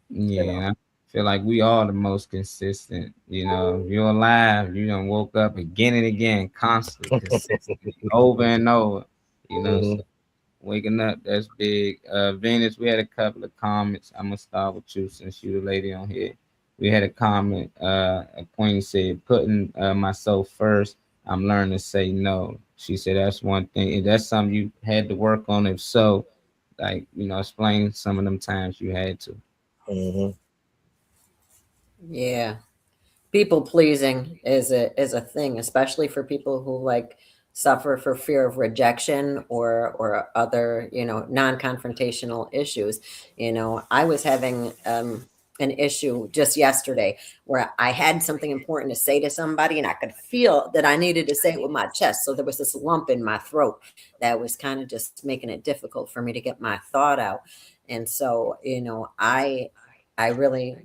Yeah, I feel like we are the most consistent. If you're alive, you done woke up again and again, constantly, consistent, over and over. So waking up, that's big. Venus, we had a couple of comments. I'm gonna start with you since you're the lady on here. We had a comment. A queen said, "Putting myself first. I'm learning to say no." She said that's one thing. If that's something you had to work on, if so, explain some of them times you had to. Yeah. People pleasing is a thing, especially for people who like suffer for fear of rejection or other, non-confrontational issues. I was having an issue just yesterday where I had something important to say to somebody and I could feel that I needed to say it with my chest. So there was this lump in my throat that was kind of just making it difficult for me to get my thought out. And so, I really,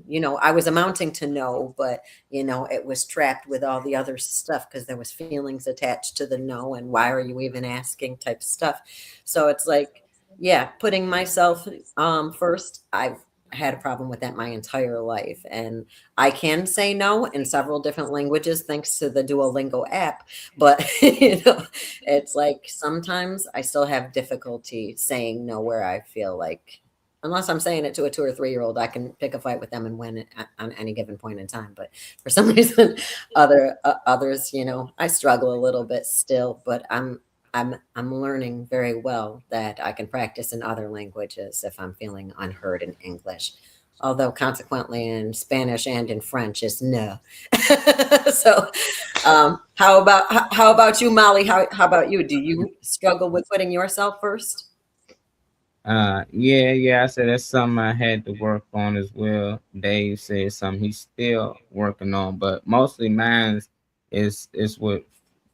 I was amounting to no, but, it was trapped with all the other stuff because there was feelings attached to the no and why are you even asking type stuff. So it's like, yeah, putting myself first. I've had a problem with that my entire life. And I can say no in several different languages thanks to the Duolingo app. But, it's like sometimes I still have difficulty saying no where I feel like, unless I'm saying it to a 2 or 3-year-old, I can pick a fight with them and win it on any given point in time. But for some reason, others, I struggle a little bit still. But I'm learning very well that I can practice in other languages if I'm feeling unheard in English. Although consequently in Spanish and in French is no. So how about you, Molly? How about you? Do you struggle with putting yourself first? Yeah. I said that's something I had to work on as well. Dave said something he's still working on, but mostly mine is with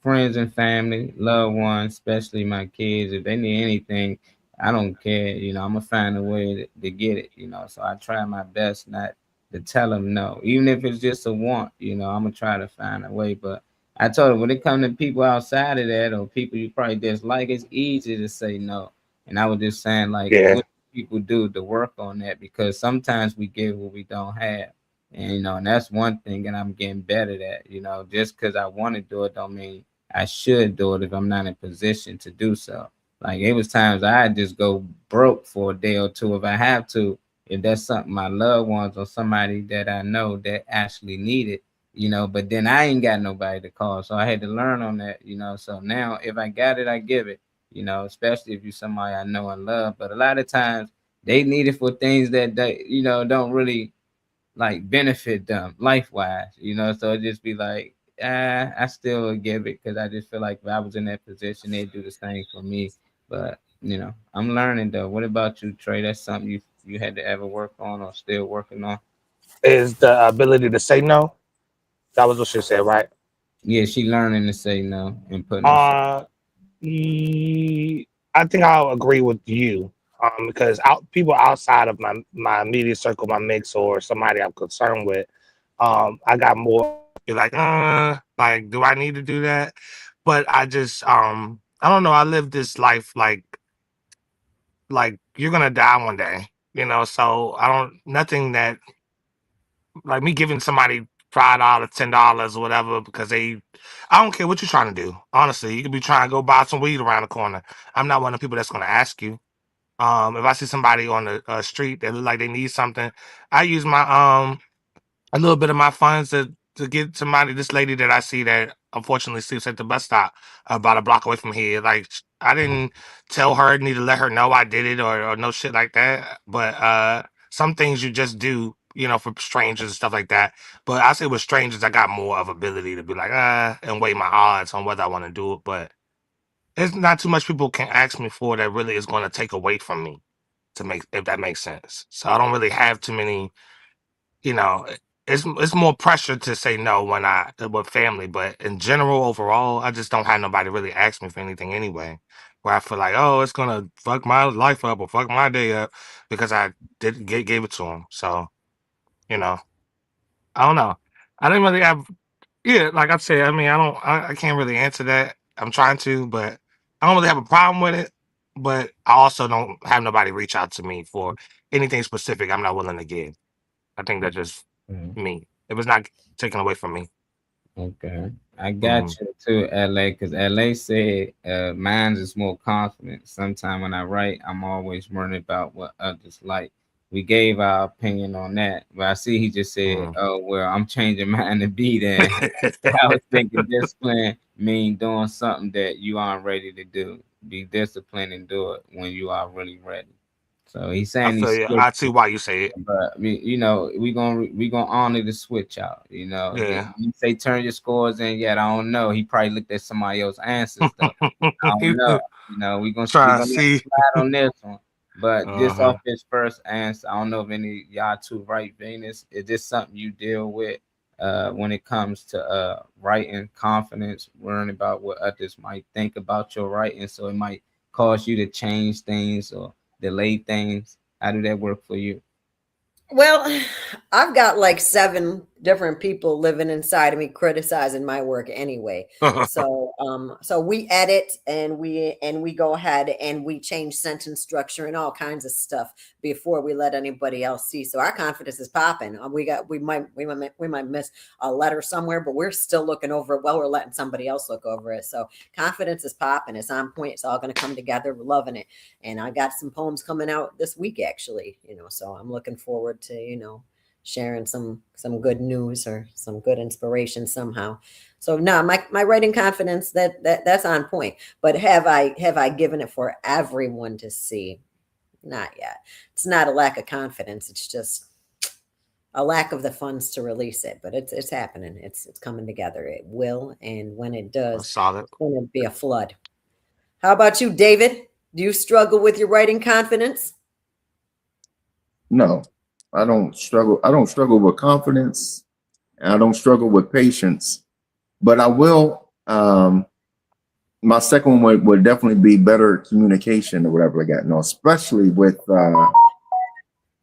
friends and family, loved ones, especially my kids. If they need anything, I don't care. I'm gonna find a way to get it. So I try my best not to tell them no, even if it's just a want. I'm gonna try to find a way. But I told her when it comes to people outside of that or people you probably dislike, it's easy to say no. And I was just saying, like, what people do to work on that because sometimes we give what we don't have. And, and that's one thing and I'm getting better at, just because I want to do it don't mean I should do it if I'm not in position to do so. Like it was times I just go broke for a day or two if I have to, if that's something my loved ones or somebody that I know that actually need it, but then I ain't got nobody to call. So I had to learn on that, so now if I got it, I give it. Especially if you're somebody I know and love. But a lot of times they need it for things that they, don't really like benefit them life wise, So it just be like, I still would give it because I just feel like if I was in that position, they'd do the same for me. But I'm learning though. What about you, Trey? That's something you had to ever work on or still working on? Is the ability to say no. That was what she said, right? Yeah, she learning to say no and putting. I think I'll agree with you because people outside of my immediate circle, my mix, or somebody I'm concerned with, I got more like, do I need to do that? But I just, I don't know. I live this life like you're gonna die one day, So nothing that like me giving somebody $5, $10 or whatever because I don't care what you're trying to do. Honestly, you could be trying to go buy some weed around the corner. I'm not one of the people that's going to ask you. If I see somebody on the street that look like they need something, I use my a little bit of my funds to get somebody. This lady that I see that unfortunately sleeps at the bus stop about a block away from here. Like I didn't tell her, need to let her know I did it or no shit like that. But some things you just do, for strangers and stuff like that. But I say with strangers, I got more of ability to be like, and weigh my odds on whether I want to do it. But it's not too much people can ask me for that really is going to take away from me if that makes sense. So I don't really have too many, it's more pressure to say no with family, but in general, overall, I just don't have nobody really ask me for anything anyway. Where I feel like, oh, it's gonna fuck my life up or fuck my day up because I gave it to them. So, I don't know. I didn't really have, yeah, like I said, I mean, I can't really answer that. I'm trying to, but I don't really have a problem with it. But I also don't have nobody reach out to me for anything specific I'm not willing to give. I think that's just me. It was not taken away from me. Okay. I got you too, LA, because LA said mine is more confident. Sometimes when I write, I'm always worried about what others like. We gave our opinion on that, but I see he just said, "Oh well, I'm changing mine to be then." I was thinking discipline mean doing something that you aren't ready to do. Be disciplined and do it when you are really ready. So he's I saying feel he's you. I see why you say it. but we gonna honor the switch out. Yeah. You say turn your scores in yet. I don't know. He probably looked at somebody else's answers though. I don't know. We gonna see slide on this one. But just off his first answer, I don't know if any of y'all two write Venus. Is this something you deal with when it comes to writing confidence, worrying about what others might think about your writing, so it might cause you to change things or delay things? How do that work for you? Well, I've got like 7 different people living inside of me criticizing my work anyway. So we edit and we go ahead and we change sentence structure and all kinds of stuff before we let anybody else see. So our confidence is popping. We might miss a letter somewhere, but we're still looking over it while we're letting somebody else look over it. So confidence is popping. It's on point. It's all going to come together. We're loving it. And I got some poems coming out this week, actually, so I'm looking forward to, sharing some good news or some good inspiration somehow. So no, my writing confidence that's on point. But have I given it for everyone to see? Not yet. It's not a lack of confidence. It's just a lack of the funds to release it. But it's happening. It's coming together. It will, and when it does, it's going to be a flood. How about you, David? Do you struggle with your writing confidence? No, I don't struggle. I don't struggle with confidence, and I don't struggle with patience. But I will. My second one would definitely be better communication or whatever I got. No, especially with I'm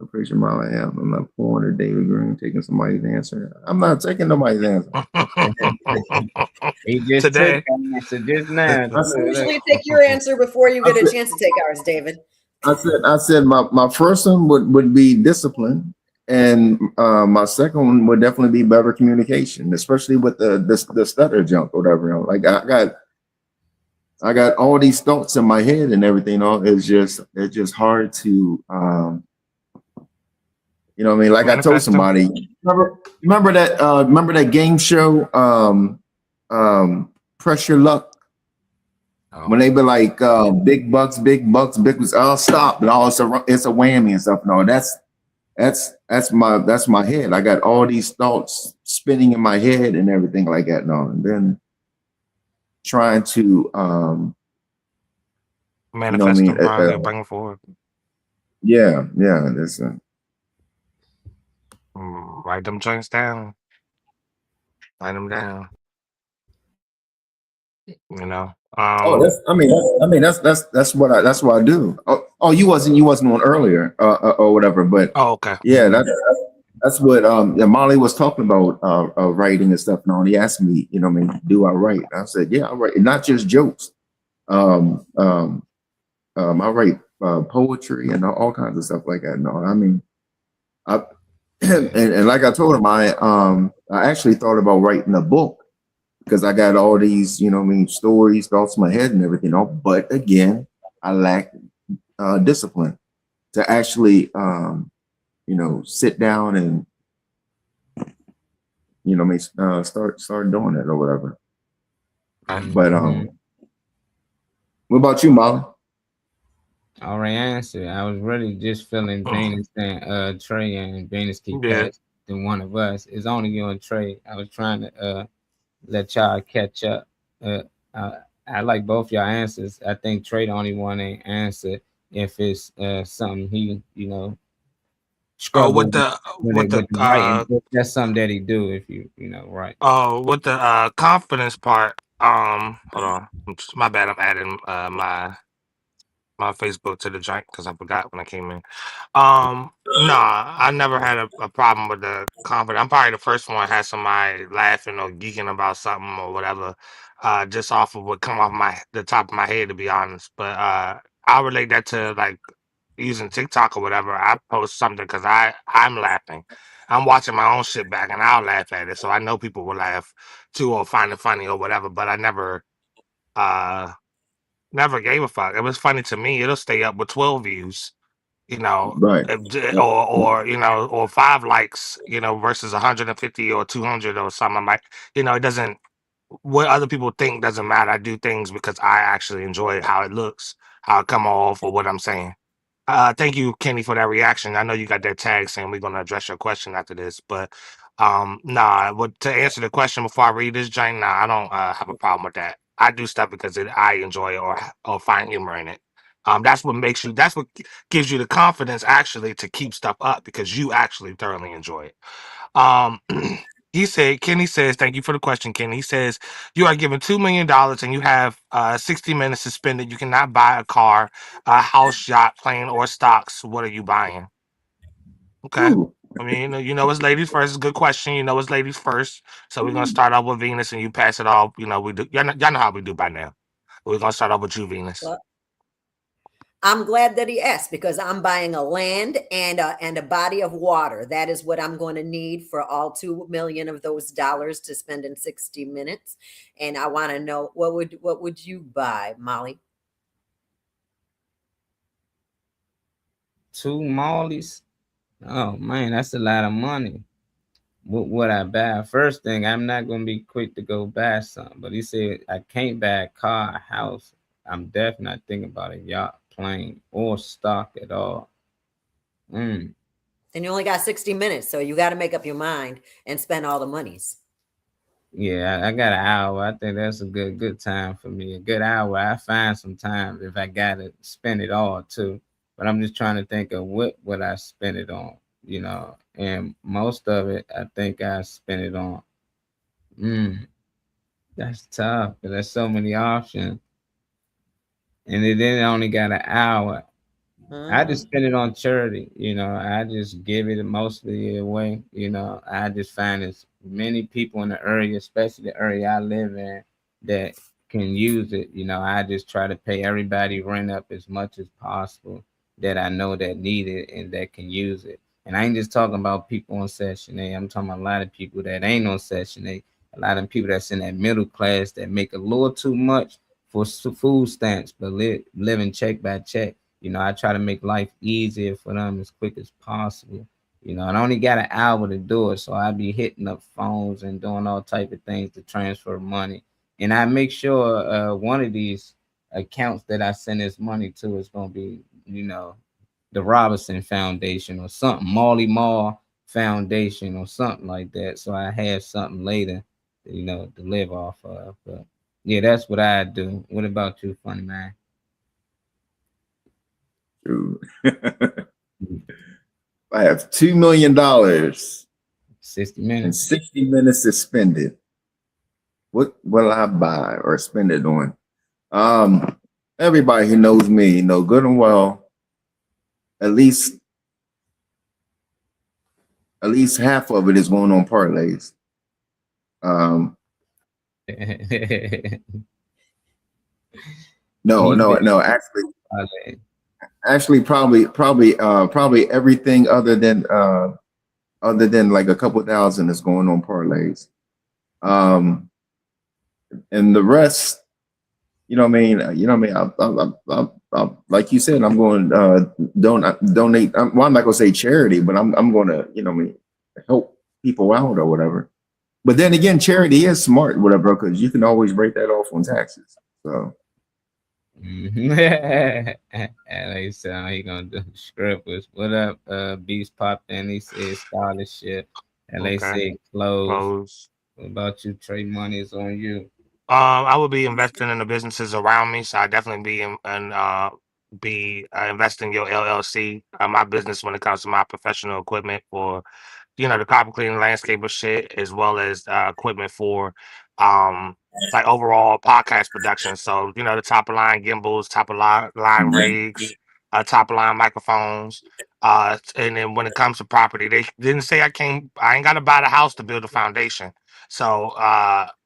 pretty sure I am. I'm not pulling or David Green taking somebody's answer. I'm not taking nobody's answer. He just took an answer just now. Usually take your answer before you get a chance to take ours, David. I said my first one would be discipline, and my second one would definitely be better communication, especially with the stutter junk or whatever. Like I got all these thoughts in my head and everything. It's just hard to what I mean? Like I told somebody, remember that game show, Pressure Luck? When they be like big bucks, big bucks, I'll stop, and all it's a whammy and stuff. No, that's my head. I got all these thoughts spinning in my head and everything like that. No, and then trying to manifest them, bring them forward. Yeah, that's write them joints down. Write them down. That's what I do. Oh, you wasn't on earlier or whatever, but okay. Yeah, that's what Molly was talking about writing and stuff. And he asked me, do I write? I said, yeah, I write, not just jokes. I write poetry and all kinds of stuff like that. No, I mean, and like I told him, I actually thought about writing a book, because I got all these, stories, thoughts in my head and everything. But again, I lack discipline to actually, sit down and, start doing it or whatever. But what about you, Molly? I already answered. I was really just feeling Venus and Trey and Venus keep Yeah. passing than one of us. It's only you and Trey. I was trying to let y'all catch up. I like both y'all answers. I think Trey the only one ain't answered if it's something he, Oh, struggle with the writing. If that's something that he do if you right. with the confidence part. Hold on. My bad. I'm adding my Facebook to the joint because I forgot when I came in. Nah, I never had a problem with the confidence. I'm probably the first one had somebody laughing or geeking about something or whatever, just off of what come off the top of my head, to be honest. But I relate that to like using TikTok or whatever. I post something because I'm laughing. I'm watching my own shit back and I'll laugh at it. So I know people will laugh too or find it funny or whatever. But I uh never gave a fuck. It was funny to me. It'll stay up with 12 views, Right. or 5 likes, versus 150 or 200 or something. I'm like, it doesn't. What other people think doesn't matter. I do things because I actually enjoy how it looks, how it come off, or what I'm saying. Thank you, Kenny, for that reaction. I know you got that tag saying we're gonna address your question after this, but nah. But to answer the question before I read this, Jane, nah, I don't have a problem with that. I do stuff because I enjoy it or find humor in it. That's what makes you. That's what gives you the confidence actually to keep stuff up because you actually thoroughly enjoy it. Um, Kenny says, thank you for the question, Kenny. He says, you are given $2 million and you have 60 minutes suspended. You cannot buy a car, a house, yacht, plane, or stocks. What are you buying? Okay. Ooh. I mean, it's ladies first. It's a good question. It's ladies first. So we're going to start off with Venus and you pass it off. We do. Y'all know how we do by now. We're going to start off with you, Venus. Well, I'm glad that he asked because I'm buying a land and a body of water. That is what I'm going to need for all 2 million of those dollars to spend in 60 minutes. And I want to know what would you buy, Molly? 2 Mollies. Oh man, that's a lot of money. What would I buy? First thing, I'm not gonna be quick to go buy something. But he said I can't buy a car, a house. I'm definitely not thinking about a yacht, plane, or stock at all. And you only got 60 minutes, so you got to make up your mind and spend all the monies. Yeah, I got an hour. I think that's a good time for me. A good hour. I find some time if I gotta spend it all too. But I'm just trying to think of what would I spend it on, and most of it I think I spend it on. That's tough because there's so many options. And then I only got an hour. I just spend it on charity, I just give it mostly away, I just find as many people in the area, especially the area I live in, that can use it. I just try to pay everybody rent up as much as possible that I know that need it and that can use it. And I ain't just talking about people on Section 8. I'm talking about a lot of people that ain't on Section 8, a lot of people that's in that middle class that make a little too much for food stamps, but living check by check. I try to make life easier for them as quick as possible. I only got an hour to do it, so I be hitting up phones and doing all type of things to transfer money. And I make sure one of these accounts that I send this money to is going to be, the Robinson Foundation or something, Marley Marl Foundation or something like that. So I have something later, to live off of. But yeah, that's what I do. What about you, funny man? I have $2 million. 60 minutes. And 60 minutes to spend it. What will I buy or spend it on? Everybody who knows me know good and well. At least half of it is going on parlays. No. Actually, probably everything other than like a couple thousand is going on parlays. And the rest, I'll, like you said, I'm going donate. I'm not gonna say charity, but I'm going to help people out or whatever. But then again, charity is smart, whatever, because you can always break that off on taxes. So LA sound he gonna do strippers. What up? Beast popped in. He said scholarship. LA Okay. said close. Close. What about you? Trey Money is on you. I would be investing in the businesses around me, so I definitely be investing in your LLC, my business when it comes to my professional equipment for the carpet cleaning, landscaper shit, as well as equipment for like overall podcast production. So the top of line gimbals, top of line rigs, top of line microphones. And then when it comes to property, they didn't say I ain't got to buy the house to build a foundation. So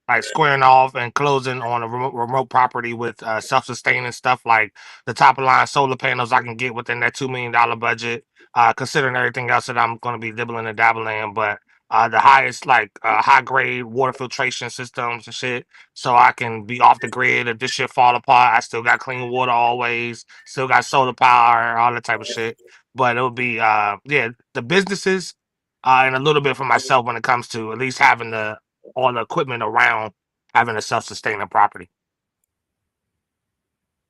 like squaring off and closing on a remote property with self-sustaining stuff like the top of line solar panels I can get within that $2 million budget, considering everything else that I'm going to be dibbling and dabbling in, but the highest like high grade water filtration systems and shit, so I can be off the grid. If this shit fall apart, I still got clean water always, still got solar power, all that type of shit. But it'll be the businesses and a little bit for myself when it comes to at least having all the equipment around having a self-sustaining property.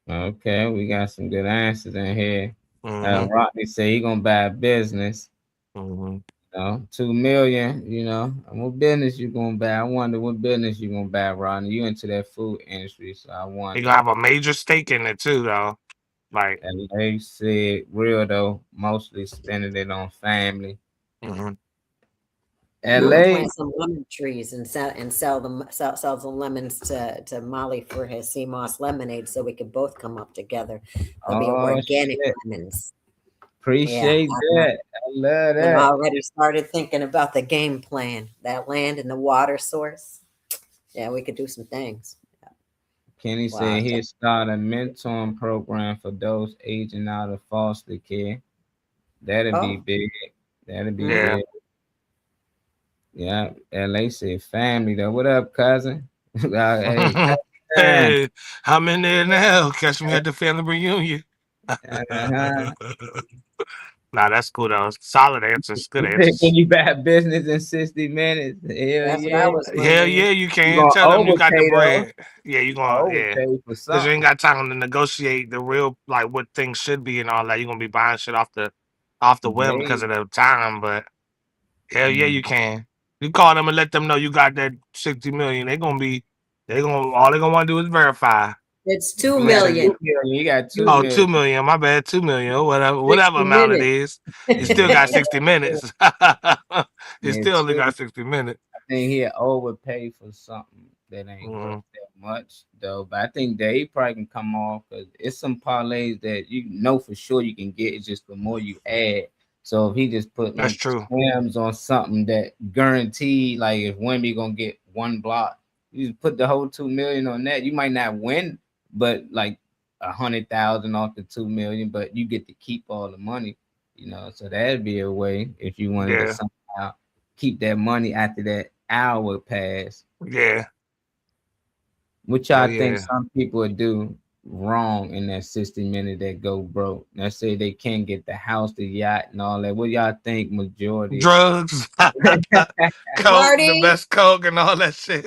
Okay, we got some good answers in here. Mhm. Rodney say he gonna buy a business. Mhm. 2 million. What business you gonna buy? I wonder what business you gonna buy, Rodney. You into that food industry, so I He wonder. gonna have a major stake in it too, though. Like, And they said real though, mostly spending it on family. mhm. LA, Plant some lemon trees and sell some lemons to Molly for his sea moss lemonade, so we could both come up together. There'll be organic shit. lemons. Appreciate that. I love I've that. already started thinking about the game plan, that land and the water source. Yeah, we could do some things. Kenny Wow. said he'd start a mentoring program for those aging out of foster care. That'd be Oh. big. That'd be Yeah. big. Yeah, LA said family though. What up, cousin? Hey, Hey, I'm in there now. Catch me at the family reunion. uh-huh. Nah, that's cool though. Solid answers. Good Can answers. you back business in 60 minutes? Hell That's what yeah. I was Hell wondering. yeah, you You can. gonna Tell them you got the overpay, though. bread. Yeah, you gonna Overpay for because you something. ain't got time to negotiate the real like what things should be and all that. You're gonna be buying shit off the whim because of the time. But hell yeah, you can. You call them and let them know you got that 60 million. All they gonna want to do is verify. It's 2 You got million. 2 million. You got 2 Oh, million. 2 million. My bad. 2 million. Whatever amount it is. You still got 60 minutes. You still only got 60 minutes. I think he'll overpay for something that ain't worth that much though. But I think that he probably can come off because it's some parlays that you know for sure you can get. It's just the more you add. So if he just put That's like true. Swims on something that guaranteed, like if Wemby gonna get one block, you just put the whole 2 million on that. You might not win, but like 100,000 off the 2 million, but you get to keep all the money. So that'd be a way if you wanted to Yeah. somehow keep that money after that hour pass. Yeah. What y'all Oh, think yeah. some people would do wrong in that 60 minute that go broke? Let's say they can't get the house, the yacht, and all that. What y'all think majority? Drugs, coke, the best coke, and all that shit.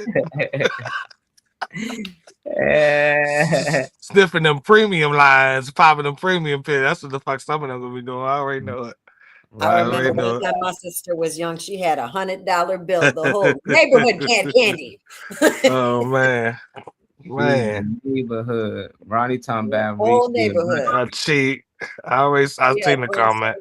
Sniffing them premium lines, popping them premium pills. That's what the fuck some of them gonna be doing. I already know it. I remember one time my sister was young. She had $100 bill. The whole neighborhood had candy. Oh man. Neighborhood. Ronnie talking about whole neighborhood. Cheat. I've seen the comment.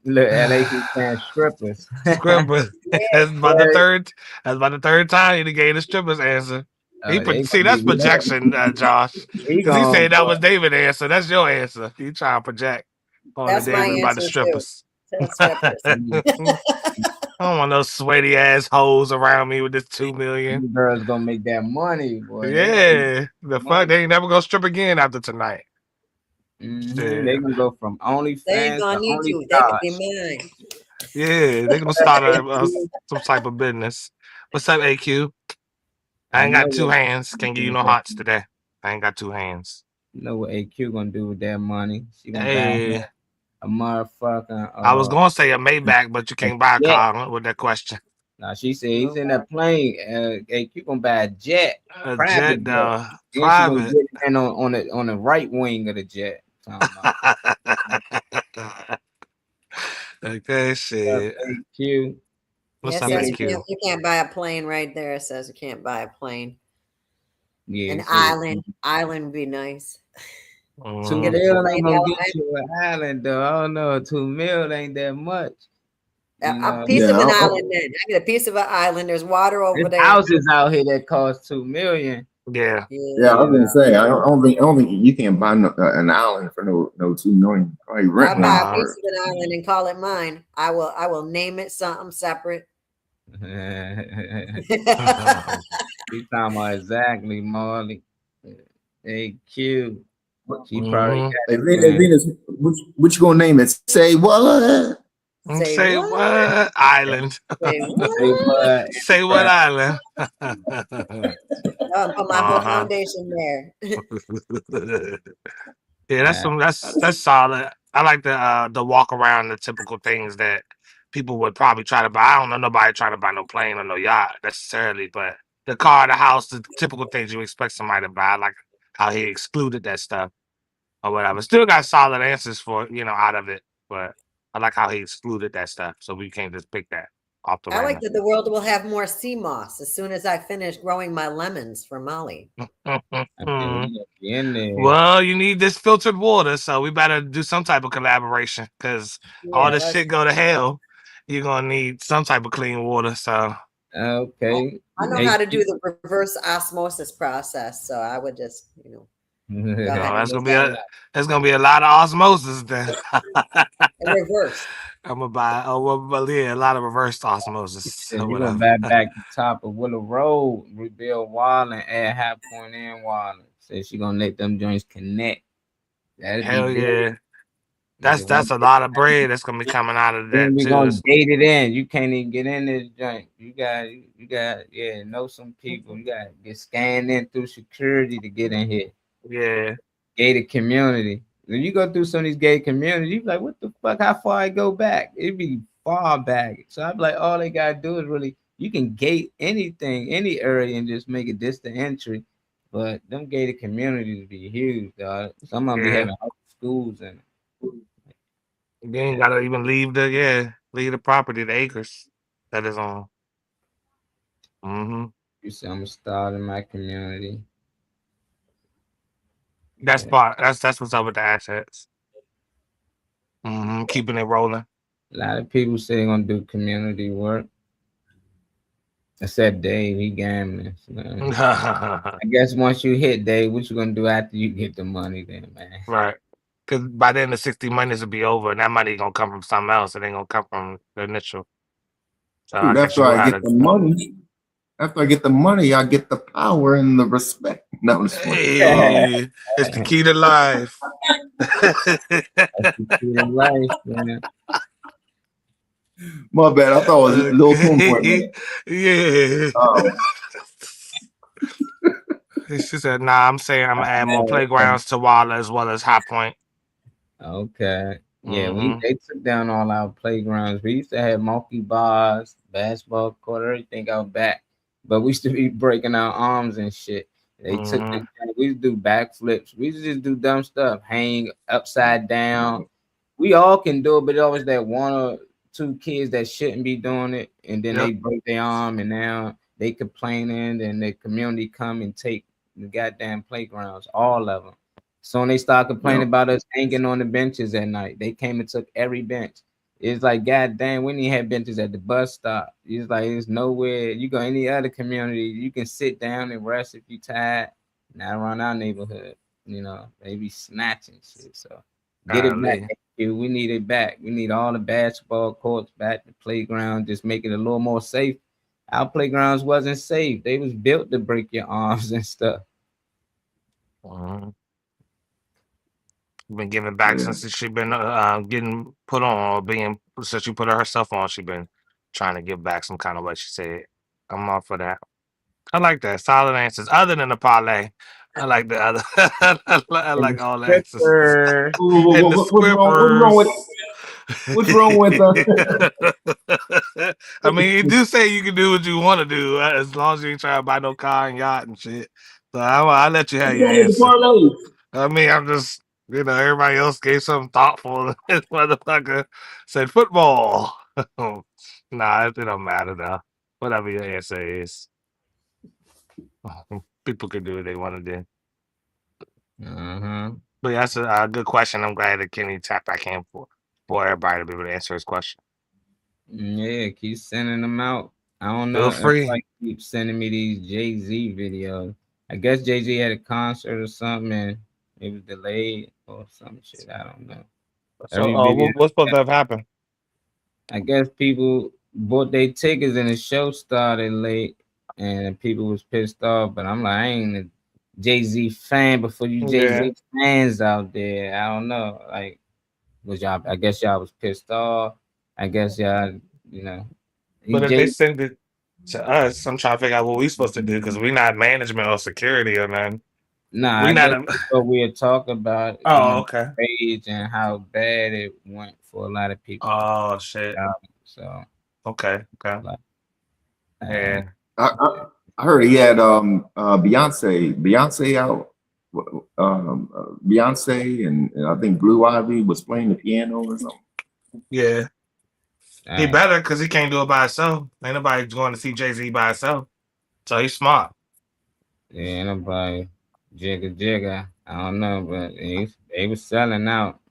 Look, LA keep saying strippers. Strippers. That's about the third time he gave the strippers answer. That's projection, Josh. Because he said that was David's answer. That's your answer. You trying to project on That's the my David about the answer, strippers. too. I don't want no sweaty ass hoes around me with this 2 million. You girls gonna make that money, boy. Yeah, the fuck they ain't never gonna strip again after tonight. They gonna go from OnlyFans They ain't gonna to need you. They OnlyFans. can be mine. Yeah, they gonna start some type of business. What's up, AQ? I ain't got two hands. Can't give you no hearts today. I ain't got two hands. You know what AQ gonna do with that money? She gonna Hey. buy a motherfucking. I was gonna say a Maybach, but you can't buy a car with that question. Now she said he's in that plane. Hey, you gonna buy a jet, A private jet, jet. though. Then she gonna Private. get in on the right wing of the jet. Okay, shit. AQ. What's It up, says AQ? you can't buy a plane right there. It says you can't buy a plane. Yeah, An island. Island would be nice. 2 Mhm. Get a mil plane ain't gonna element. get you an island though. I don't know. 2 mil ain't that much. You A know, piece of Yeah, an I- island, then. I get a piece of an island. There's water over there's there. houses out here that cost 2 million. Yeah. Yeah, I was gonna say I don't think you can buy an island for no 2 million. Probably I'll rent buy one a for piece of an island and call it mine. I will name it something separate. You talking about exactly, Marley. AQ. She probably Mhm. got Hey, it. Venus, what you gonna name it? Say what? Say what? Island. Say Say what? what? Say what island? I'll put my whole foundation there. Yeah, that's solid. I like the walk around, the typical things that people would probably try to buy. I don't know nobody trying to buy no plane or no yacht necessarily, but the car, the house, the typical things you expect somebody to buy. I like how he excluded that stuff or whatever. Still got solid answers for out of it, but I like how he excluded that stuff, so we can't just pick that off the I like random. that the world will have more sea moss as soon as I finish growing my lemons for Molly. In there. Well, you need this filtered water, so we better do some type of collaboration because all this shit go to hell. You're gonna need some type of clean water. So okay. I know how to do the reverse osmosis process, so I would just, go ahead and that's gonna be a lot of osmosis then. reverse. I'm gonna buy a lot of reverse osmosis. You're gonna back the top of Willow Road, rebuild wall and add half point in wall. Says she gonna let them joints connect. Hell yeah. That's a lot of bread that's gonna be coming out of that Then we too. gonna gate it in. You can't even get in this joint. You got know some people. You gotta get scanned in through security to get in here. Yeah. Gated community. When you go through some of these gated communities, you be like, what the fuck? How far I go back? It'd be far back. So I'm like, all they gotta do is really, you can gate anything, any area, and just make it distant entry. But them gated communities be huge, dog. Some of them be having schools in it. You ain't gotta even leave the property, the acres that is on. You see, I'm gonna start in my community. That's what's up with the assets. Keeping it rolling. A lot of people say they're gonna do community work. Except Dave, he gambling. So, I guess once you hit Dave, what you gonna do after you get the money then, man? Right. Because by then the 60 monies will be over and that money gonna come from something else. It ain't gonna come from the initial. So Dude, after I get the money, I get the power and the respect. No, it's the key to life. That's the key to life, man. My bad. I thought it was a little too important. Yeah. She said, "Nah, I'm saying I'm gonna add more playgrounds to Walla as well as High Point." Okay. Yeah, they took down all our playgrounds. We used to have monkey bars, basketball court, everything out back. But we used to be breaking our arms and shit. They took them down. We used to do backflips. We used to just do dumb stuff, hang upside down. We all can do it, but always that one or two kids that shouldn't be doing it, and then they break their arm, and now they complaining, and the community come and take the goddamn playgrounds, all of them. So when they start complaining about us hanging on the benches at night, they came and took every bench. It's like, goddamn, we didn't have benches at the bus stop. It's like, there's nowhere. You go any other community, you can sit down and rest if you tired. Not around our neighborhood, they be snatching shit. So get it back. We need it back. We need all the basketball courts back, the playground, just make it a little more safe. Our playgrounds wasn't safe. They was built to break your arms and stuff. Been giving back since she been getting put on, or since she put herself on. She been trying to give back some kind of way. She said, "I'm all for that." I like that. Solid answers. Other than the parlay, I like the other. I like all the answers. What's wrong with I mean, you do say you can do what you want to do as long as you ain't trying to buy no car and yacht and shit. So I'll let you have your answer. I mean, I'm just, everybody else gave something thoughtful. This motherfucker said football. Nah, it don't matter though. Whatever your answer is, people can do what they want to do. But that's a good question. I'm glad that Kenny tapped back in for everybody to be able to answer his question. Yeah, keep sending them out. I don't know. Feel free. Everybody keep sending me these Jay-Z videos. I guess Jay-Z had a concert or something and it was delayed or some shit. I don't know. So, what's supposed to have happened? I guess people bought their tickets and the show started late and people was pissed off. But I'm like, I ain't a Jay-Z fan, but for you Jay-Z fans out there, I don't know. Like, I guess y'all was pissed off. I guess y'all, But if they send it to us, I'm trying to figure out what we supposed to do because we're not management or security or nothing. Nah, I guess what we had talked about. Okay. Page and how bad it went for a lot of people. Oh shit. So okay. And I heard he had Beyonce out. Beyonce and I think Blue Ivy was playing the piano or something. Yeah. He better because he can't do it by himself. Ain't nobody going to see Jay-Z by himself. So he's smart. Yeah, ain't nobody jigger. I don't know, but they was selling out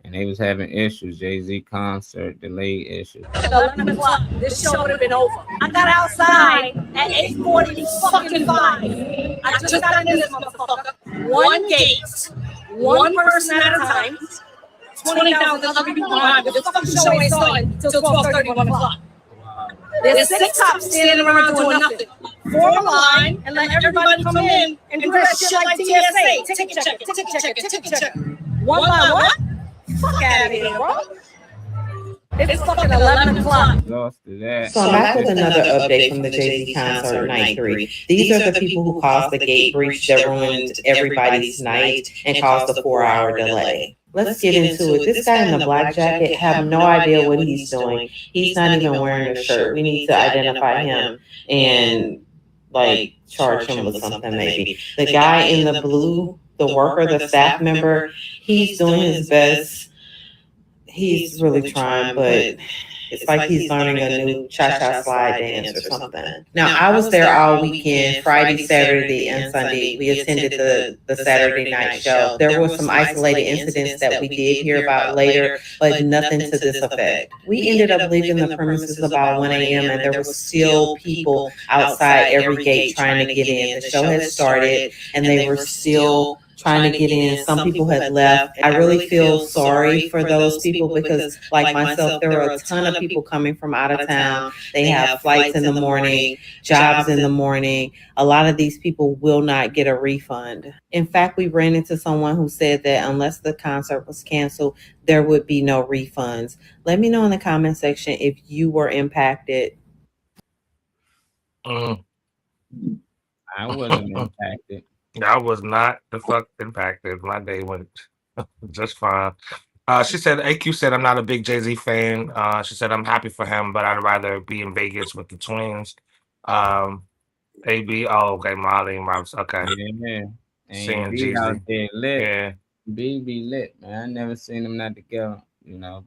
and they was having issues. Jay-Z concert delayed issues. At 11 o'clock, this show would have been over. I got outside at 8:45. I just got in this motherfucker. One gate, one person at a time. 20,000 other people behind. The fucking show ain't starting till 12:30, 1 o'clock. There's 6 cops standing around doing nothing. Form a line and let everybody come in and do that shit like TSA. Ticket check. One by one? Fuck out of here, bro. It's fucking 11 o'clock. Lost to that. So I'm back with another update from the Jay-Z concert night 3. These are the people who caused the gate breach that ruined everybody's night and caused the 4-hour delay. Let's get into it. This guy in the black jacket, have no idea what he's doing. He's not even wearing a shirt. We need to identify him and charge him with something maybe. The guy in the blue, the worker, the staff member, he's doing his best. He's really trying, but it's like he's learning a new cha-cha slide dance or something. Now, I was there all weekend, Friday, Saturday, and Sunday. We attended the Saturday night show. There were some isolated incidents that we did hear about later, but nothing to this effect. We ended up leaving the premises about 1 a.m. and there were still people outside every gate trying to get in. The show had started and they were still trying to get in. Some people had left. I really feel sorry for those people because, like myself, there were a ton of people coming from out of town. They have flights in the morning, jobs in the morning. A lot of these people will not get a refund. In fact, we ran into someone who said that unless the concert was canceled, there would be no refunds. Let me know in the comment section if you were impacted. I wasn't impacted. I was not the fuck impacted. My day went just fine. She said, AQ said, I'm not a big Jay-Z fan. She said, I'm happy for him, but I'd rather be in Vegas with the twins. AB, okay, Molly and Robs, okay. Yeah. Seeing B out Jeezy. there lit. Yeah. B be lit, man. I never seen them not together,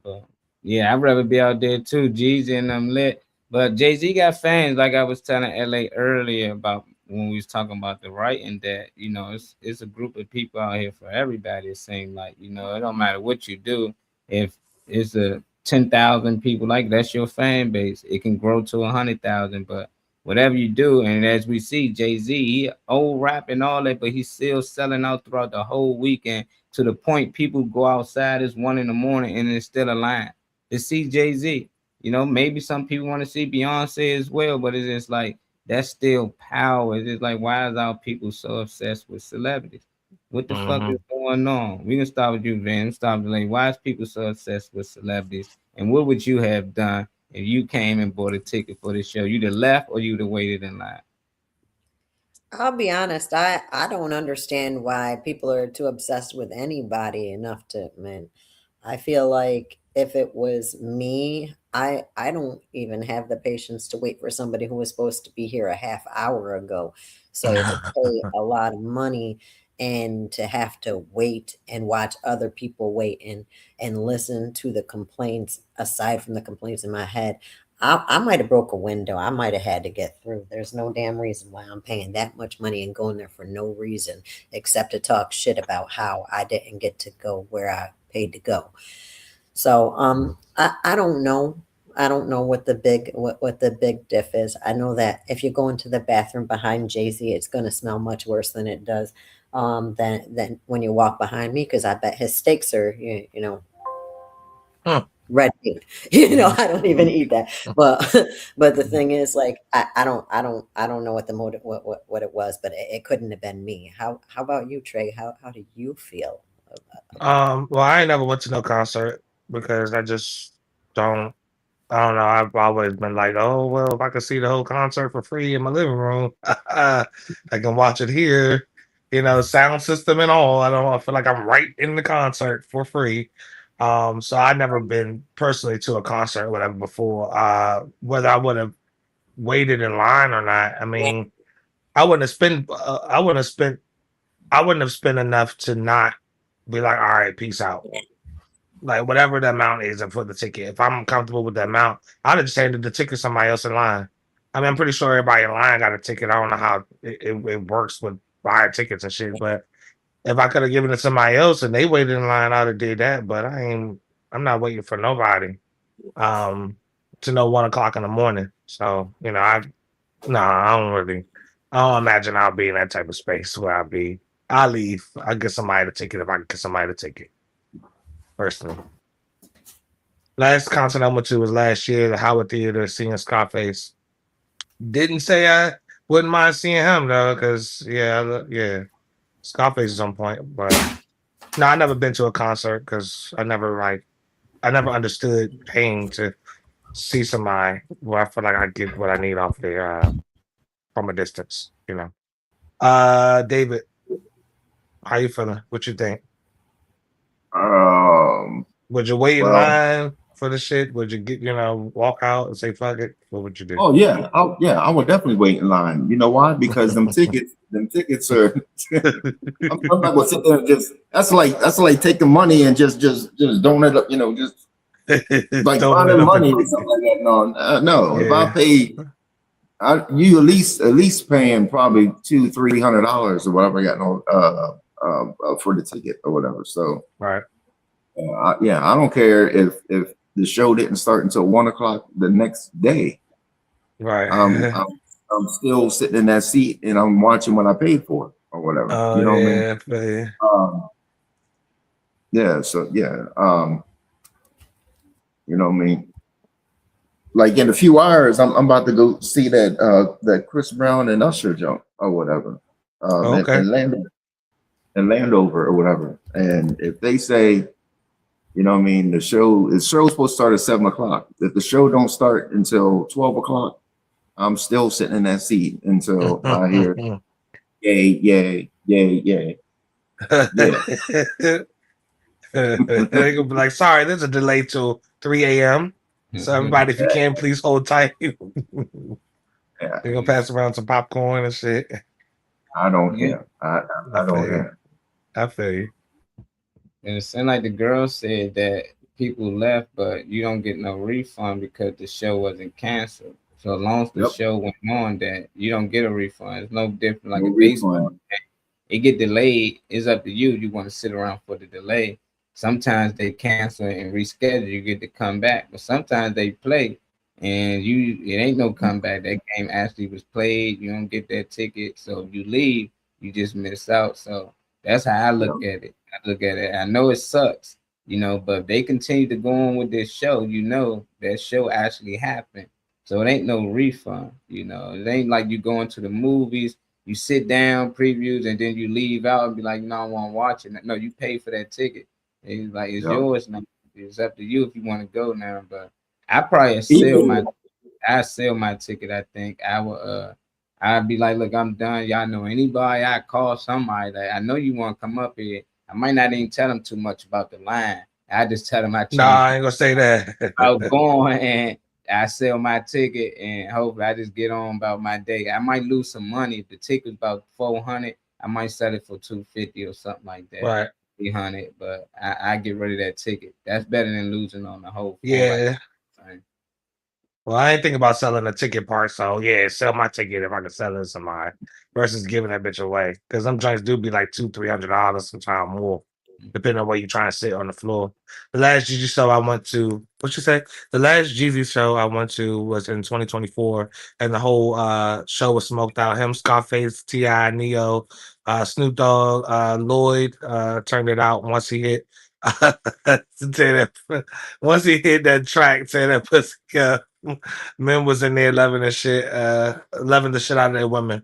but yeah, I'd rather be out there too. Jeezy and them lit. But Jay-Z got fans, like I was telling LA earlier about when we was talking about the writing that, it's a group of people out here for everybody. It seems like, it don't matter what you do. If it's a 10,000 people, like that's your fan base, it can grow to 100,000. But whatever you do, and as we see, Jay-Z, he old rap and all that, but he's still selling out throughout the whole weekend to the point people go outside. It's 1 a.m. and it's still a line to see Jay-Z. Maybe some people want to see Beyonce as well, but it's just like, that's still power. It's just like, why is our people so obsessed with celebrities? What the fuck is going on? We can start with you, Van. Stop delaying. Why is people so obsessed with celebrities? And what would you have done if you came and bought a ticket for the show? You'd have left or you'd have waited in line? I'll be honest. I don't understand why people are too obsessed with anybody enough to, man. I feel like if it was me, I don't even have the patience to wait for somebody who was supposed to be here a half hour ago. So to pay a lot of money and to have to wait and watch other people wait and listen to the complaints aside from the complaints in my head, I might have broke a window. I might have had to get through. There's no damn reason why I'm paying that much money and going there for no reason except to talk shit about how I didn't get to go where I paid to go. So I don't know. I don't know what the big diff is. I know that if you go into the bathroom behind Jay-Z, it's gonna smell much worse than it does than when you walk behind me, because I bet his steaks are you know red meat. You know, I don't even eat that. But the thing is, like, I don't know what the motive what it was, but it couldn't have been me. How about you, Trey? How do you feel Well, I ain't never went to no concert because I just don't. I don't know. I've always been like, oh well, if I could see the whole concert for free in my living room, I can watch it here. You know, sound system and all. I don't know. I feel like I'm right in the concert for free. So I've never been personally to a concert or whatever before. Whether I would have waited in line or not, I mean, I wouldn't have spent. I wouldn't have spent. I wouldn't have spent enough to not be like, all right, peace out. Like whatever the amount is for the ticket. If I'm comfortable with the amount, I'd just handed the ticket to somebody else in line. I mean, I'm pretty sure everybody in line got a ticket. I don't know how it works with buying tickets and shit, but if I could have given it to somebody else and they waited in line, I'd have did that. But I'm not waiting for nobody to know 1 o'clock in the morning. So, you know, I don't imagine I'll be in that type of space where I'll leave. I'll get somebody the ticket if I can get somebody the ticket. Personally. Last concert I went to was last year, the Howard Theater, seeing Scarface. Didn't say I wouldn't mind seeing him though, because yeah, Scarface is on point. But no, I never been to a concert because I never understood paying to see somebody where I feel like I get what I need off there from a distance, you know. David, how you feeling? What you think? Would you wait in line for the shit? Would you walk out and say fuck it? What would you do? Oh yeah, I would definitely wait in line. You know why? Because them tickets are. I'm not gonna sit there and just. That's like take the money and just don't end up. You know, just like buying money or something like that. No. Yeah. If I pay, you at least paying probably $200-$300 or whatever I got for the ticket or whatever. So right. I don't care if the show didn't start until 1 o'clock the next day. Right. I'm still sitting in that seat and I'm watching what I paid for or whatever. You know what I mean? Yeah. So yeah. You know what I mean? Like in a few hours, I'm about to go see that Chris Brown and Usher jump or whatever. Okay. In Landover or whatever. And if they say, you know what I mean, the show is supposed to start at 7 o'clock. If the show don't start until 12 o'clock, I'm still sitting in that seat until I hear yay, yay, yay, yay. Yeah. They're gonna be like, sorry, there's a delay till 3 a.m. So everybody, if you can, please hold tight. They're gonna pass around some popcorn and shit. I don't care. I don't care. I feel you. And it seemed like the girl said that people left, but you don't get no refund because the show wasn't canceled. So as long as the show went on, that you don't get a refund. It's no different like a baseball game. It get delayed. It's up to you. You want to sit around for the delay. Sometimes they cancel and reschedule. You get to come back, but sometimes they play and it ain't no comeback. That game actually was played. You don't get that ticket, so if you leave, you just miss out. So that's how I look at it. I know it sucks, but if they continue to go on with this show, that show actually happened. So it ain't no refund, It ain't like you going to the movies, you sit down, previews, and then you leave out and be like, I want to watch it. No, you pay for that ticket. It's like, it's yours now. It's up to you if you want to go now. But I probably sell my ticket. I think I will. I'd be like, look, I'm done. Y'all know anybody? I call somebody. Like, I know you want to come up here. I might not even tell them too much about the line. I just tell them I change. No, I ain't gonna say that. I was going and I sell my ticket and hopefully I just get on about my day. I might lose some money. If the ticket's about 400, I might sell it for 250 or something like that. Right. 300, but I get rid of that ticket. That's better than losing on the whole. Yeah. Well, I ain't thinking about selling the ticket part, so yeah, sell my ticket if I can sell it to somebody versus giving that bitch away. Because them joints do be like $200-$300, sometimes more, depending on where you're trying to sit on the floor. The last Jeezy show I went to, what you say? The last Jeezy show I went to was in 2024, and the whole show was smoked out. Him, Scarface, T.I., Neo, Snoop Dogg, Lloyd turned it out once he hit. Once he hit that track, say that pussy men was in there loving the shit, loving the shit out of their women,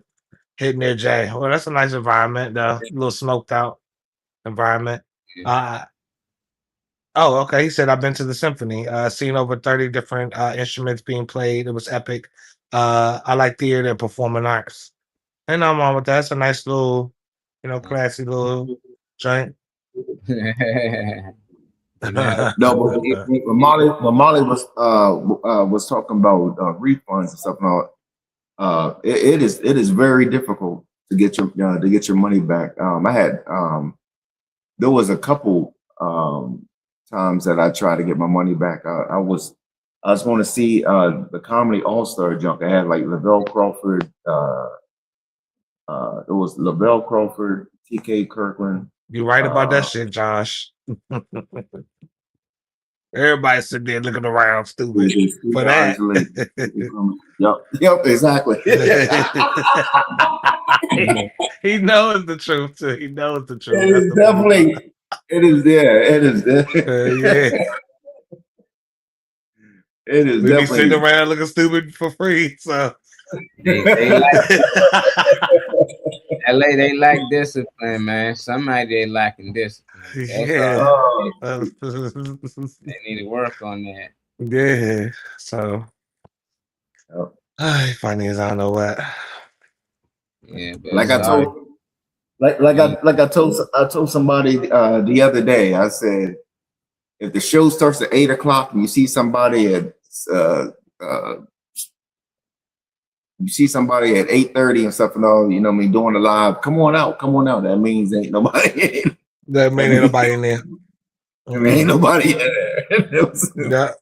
hitting their J. Well, that's a nice environment, though. A little smoked out environment. Oh, okay. He said I've been to the symphony, seen over 30 different instruments being played. It was epic. I like theater and performing arts. Ain't nothing wrong with that. It's a nice little, classy little joint. No, but when Molly was talking about refunds and stuff and all, it is very difficult to get your money back. I had there was a couple times that I tried to get my money back. I was going to see the Comedy All-Star junk. I had like Lavelle Crawford. It was Lavelle Crawford, T.K. Kirkland. You right about that shit, Josh. Everybody sitting there looking around stupid for that. Yep, exactly. He knows the truth too. He knows the truth. It is definitely. It is there. It is there. Yeah. It is we definitely be sitting around looking stupid for free. So they like LA, they like discipline, man. Somebody they lacking discipline. Yeah. They need to work on that. Yeah. So funny as I don't know what. Yeah, but like I told I told somebody the other day, I said, if the show starts at 8:00 and you see somebody at 8:30 and stuff and all, you know what I mean, doing the live, come on out. That means ain't nobody in. That means ain't nobody in there. I mean, ain't nobody in there. Yeah.